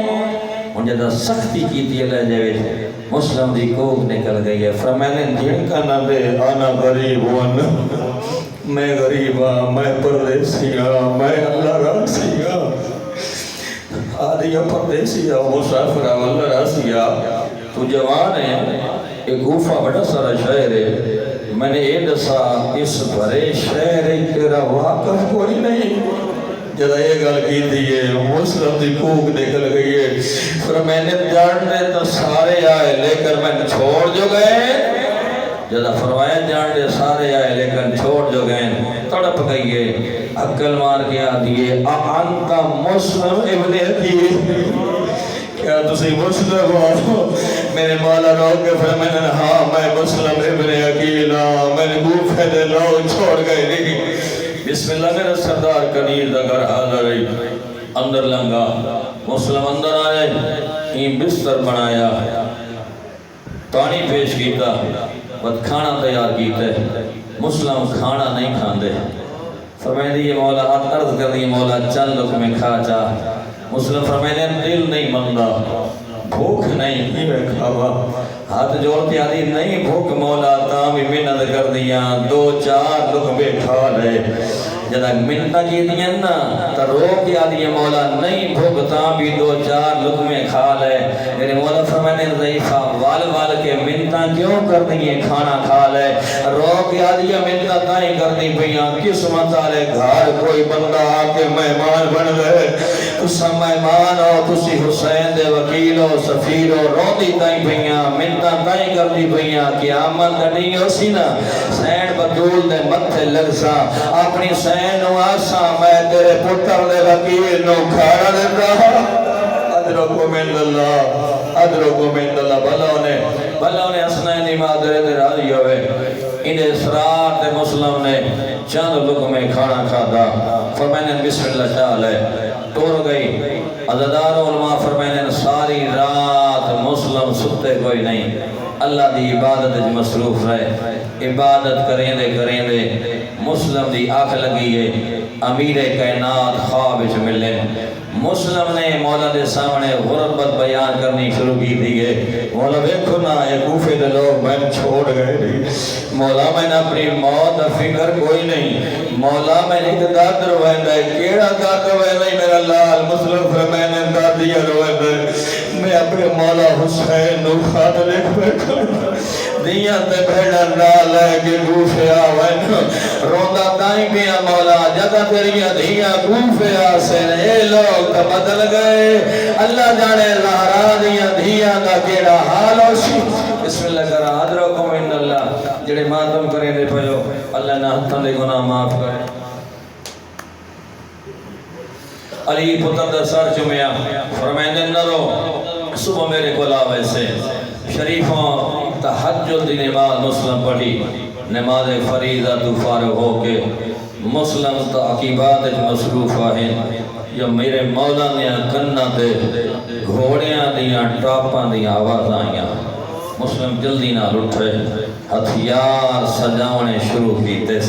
انجھے دا سختی کی تھی اللہ جاوے مسلم دی کوک نکل گئی ہے فرمائنے جن کا نہ دے آنا غریب ون میں غریب ہاں میں پردیسی ہاں میں اللہ راسی ہاں آدھیا پردیسی ہاں مسافر ہاں اللہ راسی ہاں تو جوان ہے ایک گوفہ بڑا سارا شہر ہے میں نے یہ دسا اس بھرے شہر تیرا واقف کوئی نہیں جدا یہ گل کی دیئے مسلم دی کوک نکل گئی ہے پھر میں نے جاننے تو سارے آئے لے کر میں چھوڑ جو گئے جدا فرمایا جاننے سارے آئے لے کر چھوڑ جو گئے تڑپ گئی ہے عقل مار کے آدھیے انتا مسلم ابن عقیل کیا تسی مسلم ہو میرے مولا رو کے فرمائے ہاں میں مسلم ابن عقیل ہاں میں نے گوفے دے لو چھوڑ گئے نہیں بسم اللہ میرا سردار کنیر دا گھر حاضر ہے اندر لنگا مسلم اندر آئے این بستر بنایا پانی پیش کیتا بد کھانا تیار کیتا مسلم کھانا نہیں کھاندے فرمائے دی یہ مولا ہاتھ عرض کر دی مولا چند لقمے کھا چاہ مسلم فرمائے دل نہیں مندہ بھوک نہیں ہی میں کھاوا ہاتھ جوڑتی آدھی نہیں بھوک مولا تامی منت کر دیا 2-4 لقمے کھا لے جدا منتہ کی دیا نا تا روک آدھی مولا نہیں بھوک تامی 2-4 لقمے کھا لے میرے مولا فرمائے ضعیفہ وال کے منتہ کیوں کر دیئے کھانا کھا لے روک آدھی منتہ تائیں کر دی پہیاں قسمت آلے گھار کوئی بندہ آکے مہمان بن گئے تسا مہمان ہو تسی حسین دے وکیل ہو سفیر ہو روندی تائیں پہیاں منتہ تائیں کر دی پہیاں قیامت نہیں ہو سی نا سین بدول دے متھے لگسا اپنی سین نو آسا میں تیرے پتر دے وکیل نو کھارا دیتا ادرکو من اللہ بھلا انہیں حسنین دی مادر دے راضی ہوئے انہیں اسرار دے مسلم نے چند لقمے کھانا کھاتا فرمائنے بسم اللہ تعالی ٹور گئی عزدار علماء فرمائنے ساری رات مسلم ستے کوئی نہیں اللہ دی عبادت جو مصروف رہے عبادت کریں دے مسلم دی آنکھ لگی ہے امیر کائنات خواب وچ ملے مسلم نے مولا دے سامنے غربت بیان کرنی شروع کی تھی کہ مولا ویکھو نا اے کوفے دے لوگ میں چھوڑ گئے نہیں مولا میں نے اپنی موت دا فکر کوئی نہیں مولا میں نے ایک دادر ویندا ہے کیڑا دادر ویندا ہے میرا لال مسلم فرمائے نے دادی ویندا میں اپنے مولا حسین نو خط لکھ بیٹھا دیاں تے بھیڑا نال ہے کہ کوفے آویں روندا تائیں پیا مولا جدا تیریاں دیاں کوفے آسن اے لوگ تے بدل گئے اللہ جانے زہرا دیاں دیاں دا کیڑا حال ہوسی بسم اللہ کرا ادرکم ان اللہ جڑے ماتم کرے دے پئیو اللہ نہ ہتھاں دے گناہ معاف کرے علی پتر دا سر چومیا فرمائندے نہ رو صبح میرے کو لاوے سے شریفوں تہجد دی نماز مسلم پڑھی نماز فریضہ تو فارغ ہو کے مسلم تعقیبات مصروف ہیں یا میرے مولا دیاں کناں تے گھوڑیاں دیاں ٹاپاں دیاں آواز آئیاں مسلم جلدی نہ اٹھے ہتھیار سجاونے شروع کیتے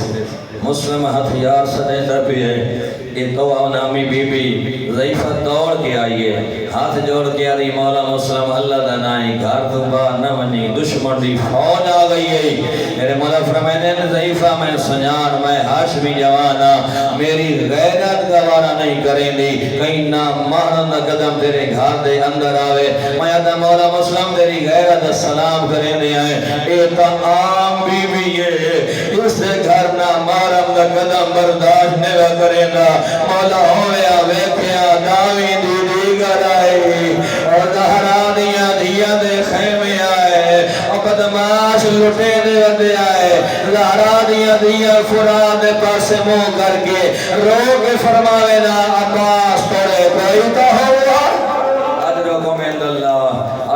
مسلم ہتھیار سجاتا پہ ہے یہ تو نامی بی بی ضعیفہ دوڑ کے آئیے ہاتھ جوڑ کے آئی مولا مسلم اللہ دنائی گھر تو باہر نہ منی دشمن دی فوج آ گئی ہے میرے مولا فرمائے ضعیفہ میں سنیان میں ہاشمی جوانا میری غیرت گوارا نہیں کریں دی کہیں نہ مہرن قدم تیرے گھر دے اندر آوے میں آدھا مولا مسلم تیری غیرت سلام کریں دی آئے اے تا عام بی بی ہے اس سے گھر نہ مہرن قدم برداشت نہیں کریں دا مولا ہویا ویکھیا داوی دی دیگر آئی اور زہرا دیا دیا دے خیمے آئے اور بدماش لٹے دے آئے زہرا دیا فراد پاس منہ کر کے رو کے فرماوے نا عباس توڑے کوئی تو ہوا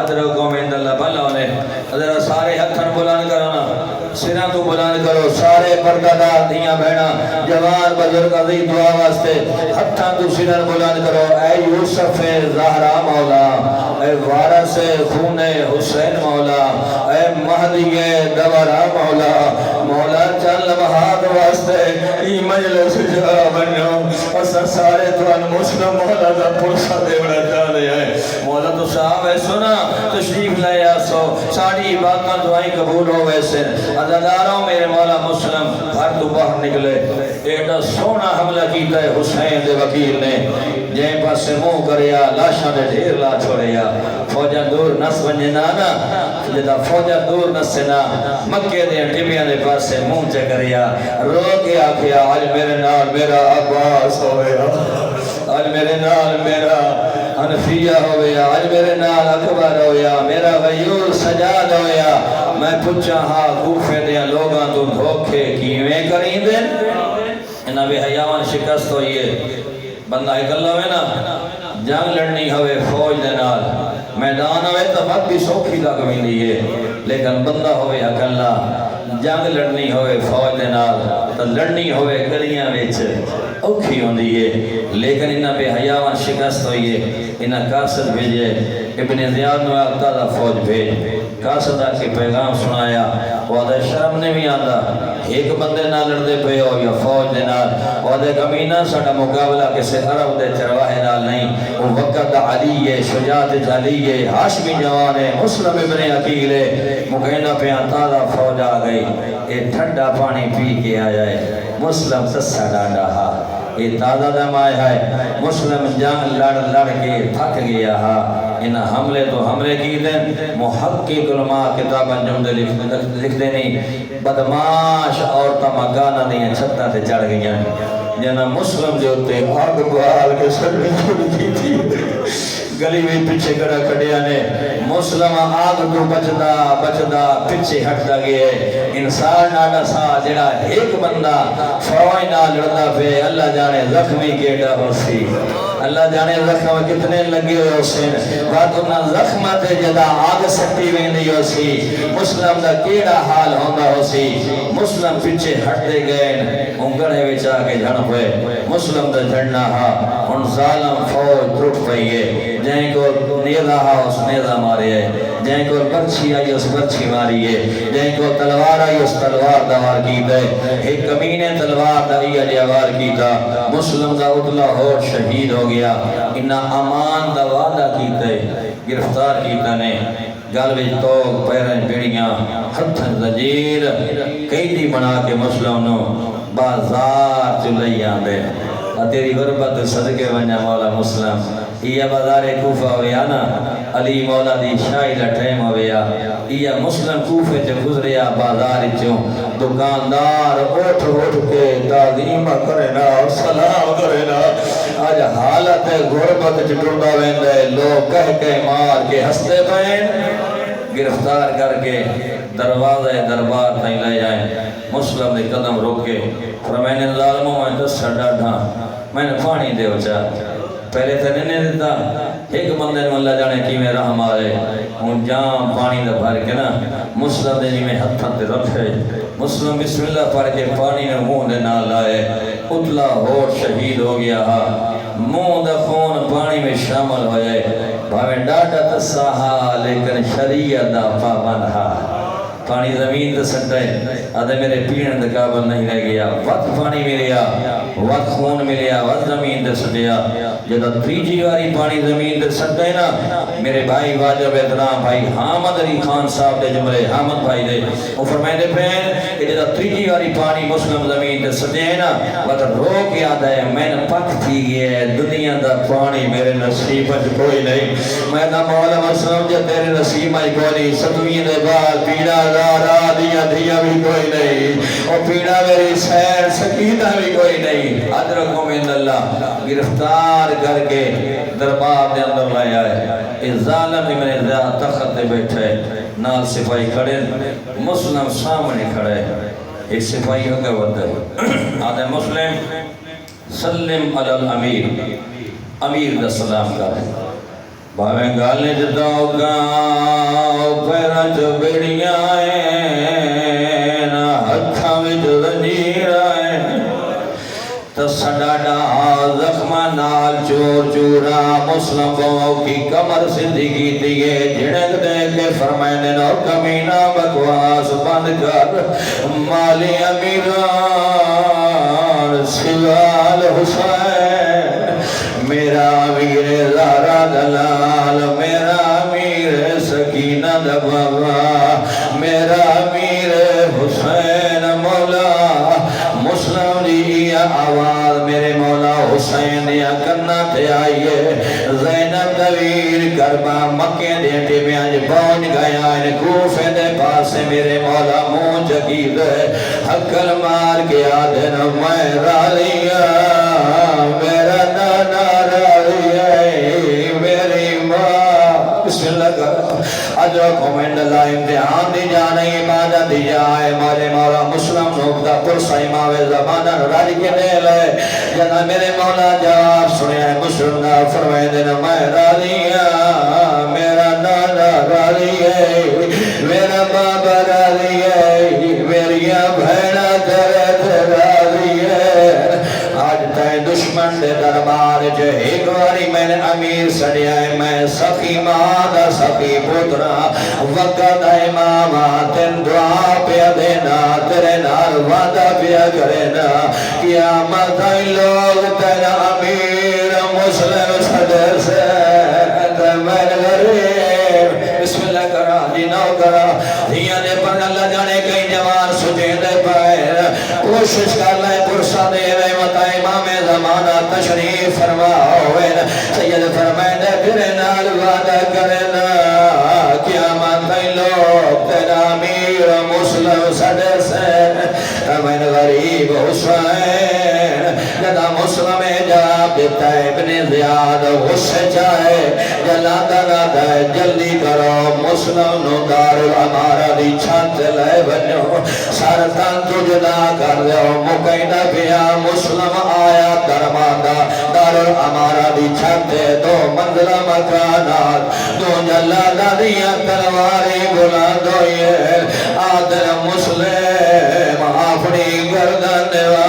ادرکم عند اللہ بھلا انہیں ذرا سارے ہتھن بلند کرو نا سرہ تو بلند کرو سارے پردادار دیاں بہنا جوان بزرگ عزیز دعا واسطے ہتھاں تو سرہ بلند کرو اے یوسف زہرا مولا اے وارث خون حسین مولا اے مہدی دورہ مولا مولا چل بہاد واسطے ای مجلس جا بنو اسا سارے توان مسلم مولا دا پرسا دیوڑا چاہے آئے مولا تو صاحب ہے سنا تشریف لے آسو ساڑی عبادتاں دعائیں قبول ہو ویسے عزاداروں میرے مولا مسلم گھر تو باہر نکلے ایڈا سونا حملہ کیتا ہے حسین دے وکیل نے جائیں پاس سے منہ کریا لاشاں دے ڈھیر لا چھوڑیا فوجہ دور نس بنجنا نا جدا فوجہ دور نسنا مکہ دے ٹیمیاں دے پاس سے منہ چکریا رو کے آکھیا آج میرے نال میرا عباس ہویا آج میرے نال میرا حنفیہ ہویا آج میرے نال اکبر ہویا میرا غیور سجاد ہویا میں پچھا ہاں کوفے دیا لوگاں تو دھوکے کیویں کریں دیں انہاں بے حیاوان شکست ہوئیے بندہ ایک اللہ میں نا جنگ لڑنی ہوئے فوج دے نال میدان ہوئے تو بات بھی سوکھی لگ ملی ہے لیکن بندہ ہوئے اکلا جنگ لڑنی ہوئے فوج دے نال تو لڑنی ہوئے گلیاں ویچ اوکھی ہوں دیئے لیکن انہاں بے حیاوان شکست ہوئیے انہاں قاصد بھیجے ابن زیاد نے اقتدہ فوج بھیج قاصد کے پیغام سنایا وعدہ شرم نے بھی آندہ ایک بندے نہ لڑدے پہ ہو یا فوج دے نال وعدہ کمینہ ساڑھا مقابلہ کسے عرب دے چرواہ نال نہیں وہ وقت علی ہے شجاعت علی ہے ہاشمی جوان ہے مسلم ابن عقیل ہے مکینہ پہ تازہ فوج آ گئی یہ ٹھنڈا پانی پی کے آیا ہے مسلم سسا ڈانڈا ہا یہ تازہ دم آیا ہے مسلم جنگ لڑ کے تھک گیا ہا انہاں حملے تو حملے کی دیں محقق علماء کتاباں جمدے لکھ دینی بدماش عورتاں مکانہ دیں چھتہ تے چڑھ گئی ہیں جنہاں مسلم جو ہوتے آگ بحال کے سر میں چھوڑ کی تھی گلی میں پچھے کڑا کھڑیا نے مسلم آگ تو بچدا پچھے ہٹتا گئے انسان ناڑا سا جڑا ایک بندہ فوج نہ لڑتا پہ اللہ جانے زخمی کیڑا ہو سی اللہ جانے زخم کتنے لگے ہوئے حسین بات انہاں زخمت جدا آگ سکتی ویندی ہو سی مسلم دا کیڑا حال ہوندہ ہو سی مسلم پچھے ہٹتے گئے انگڑے وچا کے جھڑ ہوئے مسلم دا جھڑنا ہا ان ظالم فوج ٹوٹ پئی ہے جہیں کو نیزہ ہا اس نیزہ مارے ہے جائیں کو برچھی آئی اس برچھی ماری ہے، جائیں کو تلوار آئی اس تلوار دوار کی دے، ایک کمینے تلوار دائی آجے وار کی دا، مسلم دا اتلا ہور شہید ہو گیا، انہا امان دا وعدہ کی دے، گرفتار کی دنے، گالوی توگ پیرن بیڑیاں ہتھن زجیر قیدی بنا کے مسلمانوں بازار چلئی آندے تیری غربت صدقے ونجا مولا مسلم یہ بازار کوفہ ہویا نا علی مولا دی شاہی لٹھیم ہویا یہ مسلم کوفے چے گزریا بازار چوں دکاندار اٹھ کے تعظیم کرنا سلام کرنا آج حالت غربت چٹوڑا ویندے لوگ کہہ مار کے ہستے پہن گرفتار کر کے دروازہ دربار تائیں لے جائیں مسلم نے قدم روکے فرمائنے ظالموں میں دس سڑا ڈھا میں نے پانی دے اچھا پہلے تھے نہیں دیتا ایک بندے نے اللہ جانے کی میں رحم آئے ان جام پانی دے بھر کے نا مسلم نے میں ہتھاں تے رکھے مسلم بسم اللہ پڑھ کے پانی نے منہ دے نہ لائے اتلا ہو شہید ہو گیا منہ دے خون پانی میں شامل ہو جائے بھاویں ڈاٹا تساہا لیکن شریعت دا پابند ہا پانی زمین تے سٹے آدھے میرے پیڑن دے قابل نہیں رہ گیا وقت پانی ملیا وقت خون ملیا وقت زمین تے سٹیا جدہ تریجی واری پانی زمین تے سٹے نا میرے بھائی واجب احترام بھائی حامد علی خان صاحب دے جملے حامد بھائی دے وہ فرمائے دے پہن کہ جدہ تریجی واری پانی مسلم زمین تے سٹے نا وقت رو کے آدھا ہے میں نے پک تھی گیا ہے دنیا دا پانی میرے نصیب اچھ کوئی نہیں میں دا مولا مسلم جا تیرے نصیب اچھ کوئی نہیں ستوین دے بعد پیڑا دارا دیا دیا بھی کوئی نہیں اور پیڑا میری سیر سکینہ بھی کوئی نہیں ادرکم ان اللہ گرفتار کر کے دربار دے اندر لائے آئے اس ظالم میں نے تخت دے بیٹھے نال سپاہی کھڑے مسلم سامنے کھڑے ایک سپاہی ہو گئے ودہ آدھے مسلم سلم علی الامیر امیر دا سلام کرے باویں گالے جداؤ گاؤ پیرا جو بیڑیاں آئے نا ہتھا وچ زنجیر آئے تو سڈاڈا زخمہ نال چور چورا مسلم بہو کی کمر سندھی کی دیئے جھڑک دے کے فرمائنے نو کمینہ بکواس بند کر مالی امیران سوال حسین میرا امیر زہرا دلال میرا امیر سکینہ دبابا میرا امیر حسین مولا مسلم دی آواز میرے مولا حسین دیا کرنا تے آئیے زینب دویر کربا مکے دیٹے میں آج پہنچ گیا ان کوفے دے پاسے میرے مولا مون جگید حکل مار کے آدھن میں رالیہ میرا نانا بسم اللہ کرو اجرکم ان اللہ امتحان دی جانے عبادت دی جائے مارے مولا مسلم نوکتا پرسا امام زمانہ راج کے دے لے جنا میرے مولا جواب سنے ہے مسلم نا فرمائے دینا میں راضیاں میرا نانا راضی ہے میرا بابا راضی ہے میریا بھیڑا تیرے راضی ہے آج تے دشمن دے دربار جو ایک واری میں نے امیر سڑیا ہے میں سخی مادہ سخی پترا وقت امامہ تین دعا پیا دینا تیرے نال وعدہ پیا کرینا قیامت لوگ تیرا امیر مسلم صدر سے میں غریب بسم اللہ کرا جنو کرا دھیاں دے پر اللہ جانے کئی جوان سجے دے پائر کوشش کر لائے پرسا دے رہے مطا امام زمانہ تشریف فرماؤے سید فرمائے دے پھر نال وعدہ کرنا قیامت لوگ تیرا امیر مسلم صدر سے میں غریب حسین جدا مسلم جاب دیتا ہے ابن زیاد غصے چاہے جلاتا نہ دے جلدی کرو مسلم نو دار الامارہ دی چھت لے بنو سارتان تو جدا کر دے مقیدہ پیا مسلم آیا درماندہ دار الامارہ دی چھت دو منزلہ مکانات دو جلالہ دیا تلواری بلا دوئے آدھر مسلم اپنی گردن دوا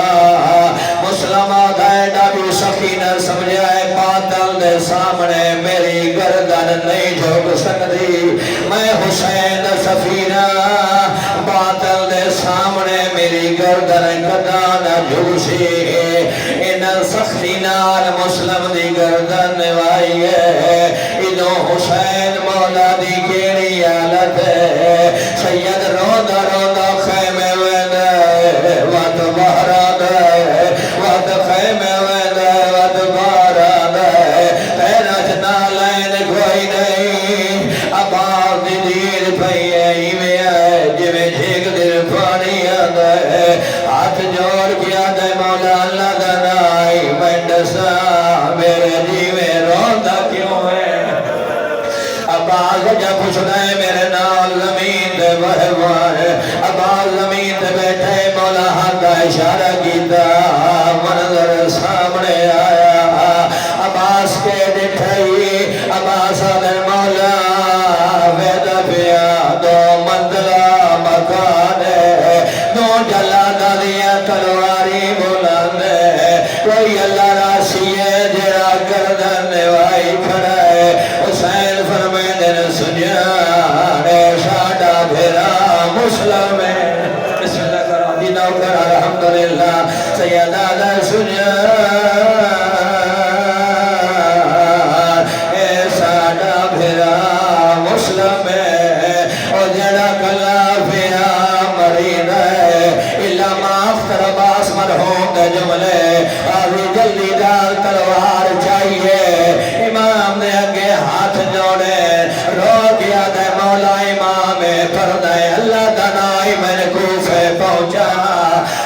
مسلم آدھائے ڈابی سخی سختی نہ سمجھائے باطل دے سامنے میری گردن نہیں جھک سکتی میں حسین سفینہ باطل دے سامنے میری گردن کدا نہ جھک سی ان سختی نال مسلم دی گردن نوائی ہے ادو حسین مولا دی کیڑی حالت ہے سید رودا رودا خیمے ویندے وقت بہرا دے وقت خیمے ویندے وقت بہرا دے تیرا جنا لین کوئی نہیں عباس دی دیر پئی ہے میں ہے جویں جھیک دل پانی آدھے ہاتھ جوڑ کیا دے مولا اللہ دنائی میں ڈسا میرے جیویں روندہ کیوں ہے عباس جب پوچھنا ہے میرے نال زمین دے بہوائے عباس زمین دے بیٹھے مولا ہاتھ کا اشارہ کیتا منظر سامنے آیا عباس کے ڈٹھائی عباس آدھر مولا ویدہ پیا دو منزلہ مکان ہے دو جلادہ دیا تلواری بلند ہے کوئی اللہ راسی ہے جڑا گردن نوائی کھڑا ہے حسین فرمائے دن سنیانے شاڑا بھیرا مسلم ہے بسم اللہ کرا دینہ کرا الحمدللہ سیدہ در سنیانے شاڑا بھیرا مسلم ہے اور جڑا کلا بھیرا مرید ہے علامہ اختر عباس مرحوم دے جملے آدھی جلدی دار تلوار چاہیے امام نے اگے ہاتھ جوڑے رو کیا دے مولا امام پردہ اللہ دنائی میں کوفے پہنچا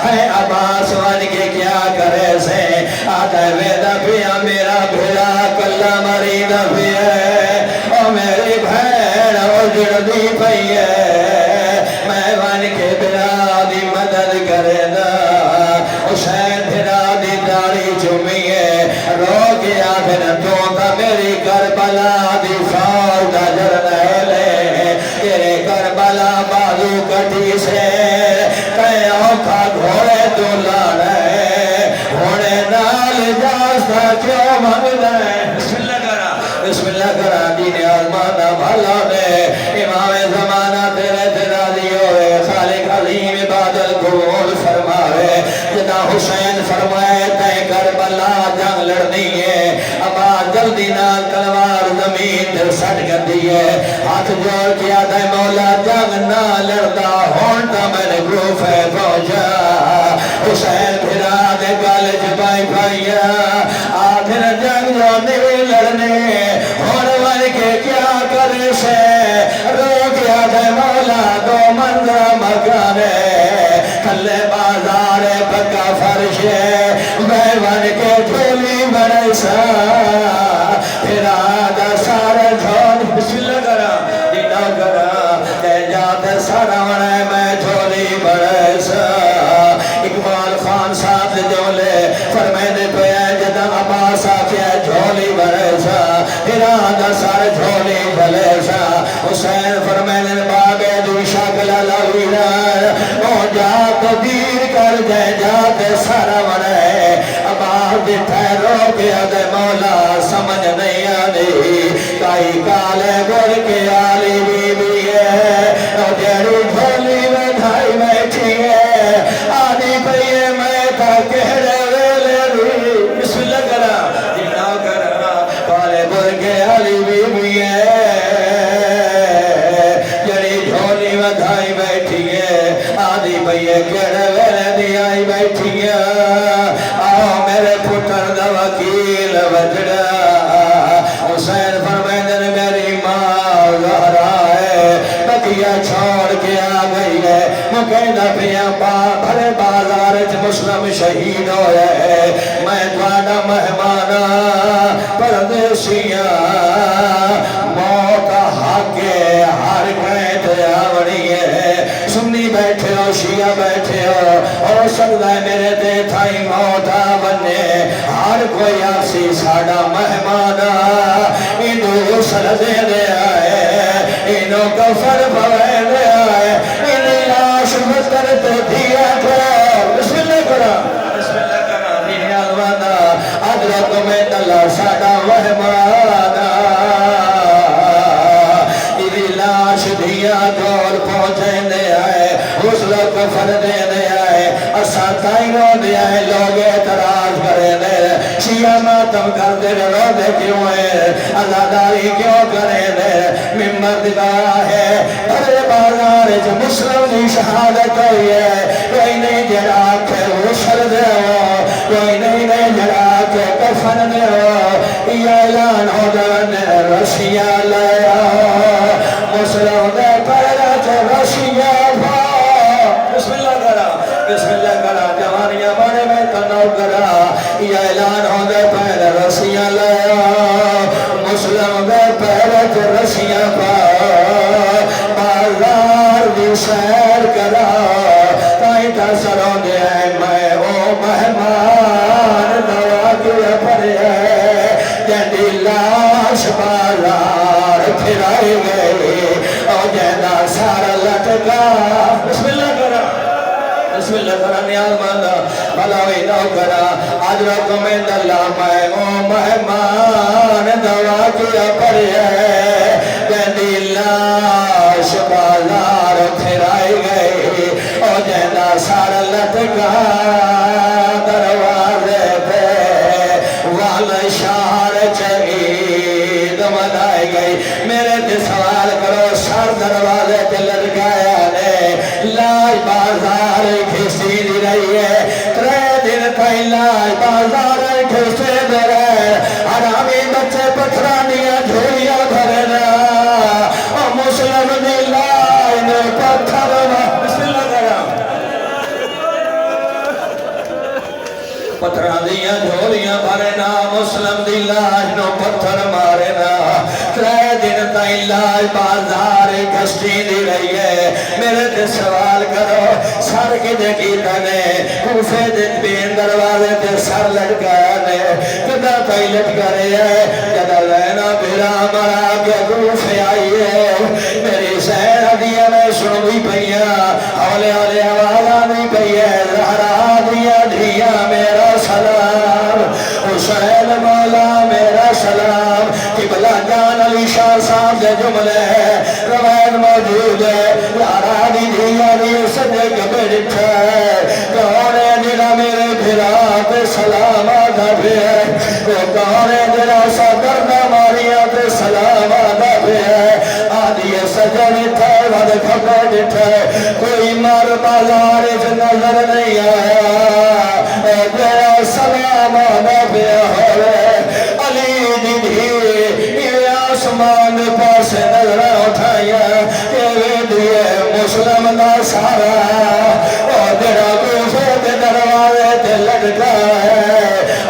ہے عباس ون کے کیا کرے سے آدھے ویدہ پیا میرا بھیرا کلا مرید بھی ہے او میری بھین اجڑ دی پئی ہے میں ون کے بھیرا دی مدد کرے دا حسین بھیرا دی داڑی چومیے رو گیا پھر تو تا میری کربلا دی فوج دا جرنیلے تیرے کربلا بازو کٹی سے کئے اوکھا گھوڑے تو لاڑے ہونے نال جاستا کیوں مانگنا ہے بسم اللہ کرا دین آزمانہ بھلا نے امام زمانہ تیرے تیرا دیوے خالق عظیم بادل قبول فرماوے جنا حسین فرمائے تے کربلا جنگ لڑنی ہے ابا جلدی نہ تلوار زمین در سٹ کر دیئے ہاتھ جوڑ کیا دے مولا جنگ نہ لڑتا ہونٹا میں نے گروفے پہنچا حسین پھرا دے گالے جبائی پائیا آدھر جنگ جو نہیں لڑنے ہون ون کے کیا کرے سے رو کیا دے مولا دو منظر مکانے کھلے بازار پکا فرش بے ون کے جھولی بڑے سا پھر آدھا سارے جھول بسم اللہ کرا دینا کرا دے جاتے سارا ونے میں جھولی بڑے سا اقبال خان صاحب جولے فرمینے پہ جدا عباس آکیا جھولی بڑے سا پھر آدھا سارے جھولی بھلے سا حسین فرمینے باغے دو شکل لویران او جات دیر کر دے جاتے سارا ونے عباس دیتے رو کیا دے مولا سمجھ نہیں آنی کائی کالے گل کے آلی بی بی ہے او جیڑی جھولی میں دھائی بیٹھی ہے آنی پہیے میں تا کہڑے ویلے بھی بسم اللہ کرا جنا کرا کالے گل کے آلی بی بی ہے جیڑی جھولی میں دھائی بیٹھی ہے آنی پہیے کہڑے ویلے دی آئی بیٹھی ہے آؤ میرے پتر دا وکیل وجڑا حسین فرمیدن میری ماں زہرا ہے بکیا چھوڑ کے آ گئی ہے مکینہ پیا بھرے بازار مسلم شہید ہوئے میں دوڑا مہمانا پردیسیاں موت حق ہر قید آوڑی ہے سنی بیٹھے ہو شیعہ بیٹھے ہو سکتا ہے میرے دے تھائی موت بنے ہر کوئی آسی ساڑا مہمانا انہوں سردے دے آئے انہوں کفر بھوے دے آئے انہیں لاش بطرت دیا تھا بسم اللہ کرا دین آلوانا ادرک ساڈا مہمان ایدی لاش دیا دور پہنچے دے آئے غسل کفن دے دے آئے اساں تائنوں دے آئے لوگ اعتراض کرے دے شیعہ ماتم کر دے رو دے کیوں ہے عزاداری کیوں کرے دے ممبر دبا ہے بھرے بازار جو مسلم دی شہادت ہوئی ہے کوئی نہیں جڑا کے غسل دے ہو کوئی نہیں جڑا کے کفن دے ہو یہ اعلان ہو جانے رسیہ لیا مسلم دے پہلا چے رسیہ پا بسم اللہ کرا بسم اللہ کرا جوانیاں بڑے میں تنو کرا یہ اعلان ہو دے پہلے رسیاں لیا مسلم دے پہلے چے رسیاں پا بازار دی سیر کرا تائیں تا سروں دے میں او مہمان دوا کیا پڑے جندی لاش بازار پھرائی گئی او جندہ سارا لٹکا بسم اللہ کرا بسم اللہ کرا نیاز مانا بھلاوی نو کرا آج رکم اللہ میں او مہمان دوا کیا پڑے جندی لاش بازار پھرائی گئی او جندہ سارا لٹکا دروازے پہ والشار چہید منائی گئی میرے تے سوال کرو سر دروازے پہ لٹکایا نے لاش بازار کھیسی دی رہی ہے 3 دن تائی لاش بازار کھیسے دے رہے حرامی بچے پتھرانیاں جھولیاں بھرنا اور مسلم دی لاش نے پتھر بسم اللہ کرا پتھران دیاں جھولیاں بھرنا مسلم دی لاش نو پتھر مارنا 3 دن تائی لاش بازار کھسٹی دی رہی ہے میرے تے سوال کرو سر کی جگیتا نے کوفے دن بین دروازے تے سر لٹکایا نے کدھا تائی لٹکا رہے ہے جدہ لینا بھرا مرا کے کوفے آئی ہے میری سہرہ دیا میں سنوی پہیا ہولے ہولے آوازہ نہیں پہیا زہرہ دیا دھیا میرا سلام حسین مولا میرا سلام قبلہ جان علی شاہ صاحب دے جملے روایت موجود ہے زہرہ دی دھیا دی سجے کبھے ڈٹھا ہے کہونے جنہ میرے بھرا پہ سلام آدھا بھی ہے کہونے جنہ صدر نہ ماریا پہ سلام آدھا بھی ہے آدھی سجے ڈٹھا ہے ود کھپے ڈٹھا ہے کوئی مار بازار سے نظر نہیں آیا جنہ سلام آدھا بھی ہے علی دی دھی یہ آسمان پاس نظر اٹھایا یہ دیئے مسلم دا سارا اور جنہ کوفے دے دروازے تے لٹکا ہے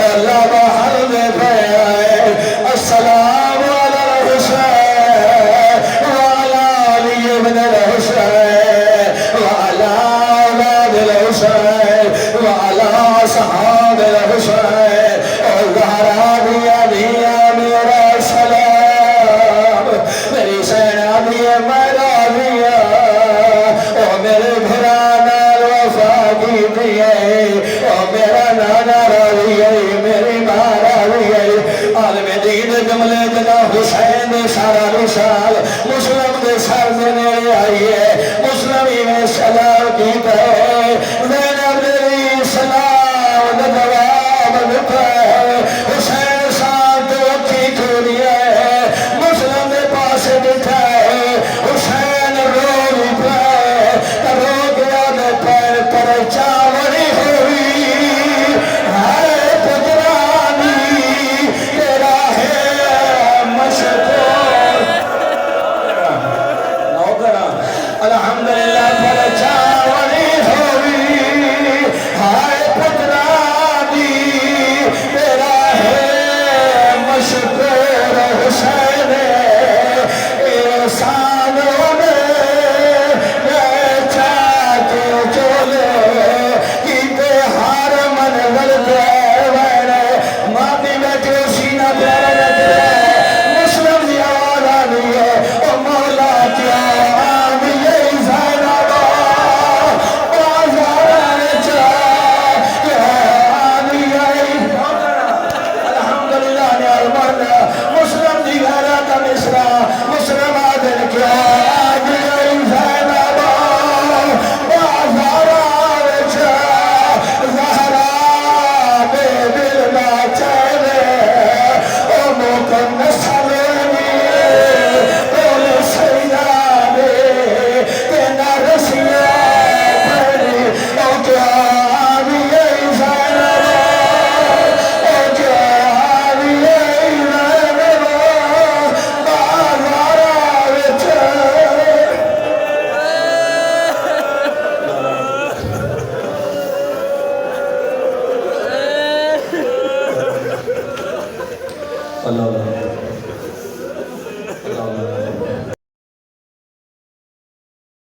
اللہ باہر دے پہ آئے السلام علی الحسین وعلا علی ابن الحسین وعلا اولاد الحسین وعلا صحاب الحسین اور زہرہ دیا دیا میرا سلام میری سینہ دیا میرا دیا اور میرے بھرانا وفا کی دیئے اور میرا نانا راوی ہے میری ماں راوی ہے عالم دین جملے جنا حسین دے سارا رسال مسلم دے سر دے نیرے آئیے مسلمی میں سلام کی پہ زینب دے سلام دے جواب دکھا ہے حسین صاحب دے وقتی کھولیا ہے مسلم دے پاس دکھا ہے حسین رو پہ رو گیا دے پیر پر چاوری ہوئی ہے پترانی تیرا ہے مشکور نوکرہ الحمدللہ پر چاوری ہوئی ہے پترانی تیرا ہے مشکور حسین انسانوں نے چاہتے چولے کیتے ہار منظر دے ویرے ماتی بیٹھے سینہ پیارے رکھتے مسلم دی آواز آنی ہے او مولا کیا آنی ہے زینبہ صلی اللہ علیہ وسلم.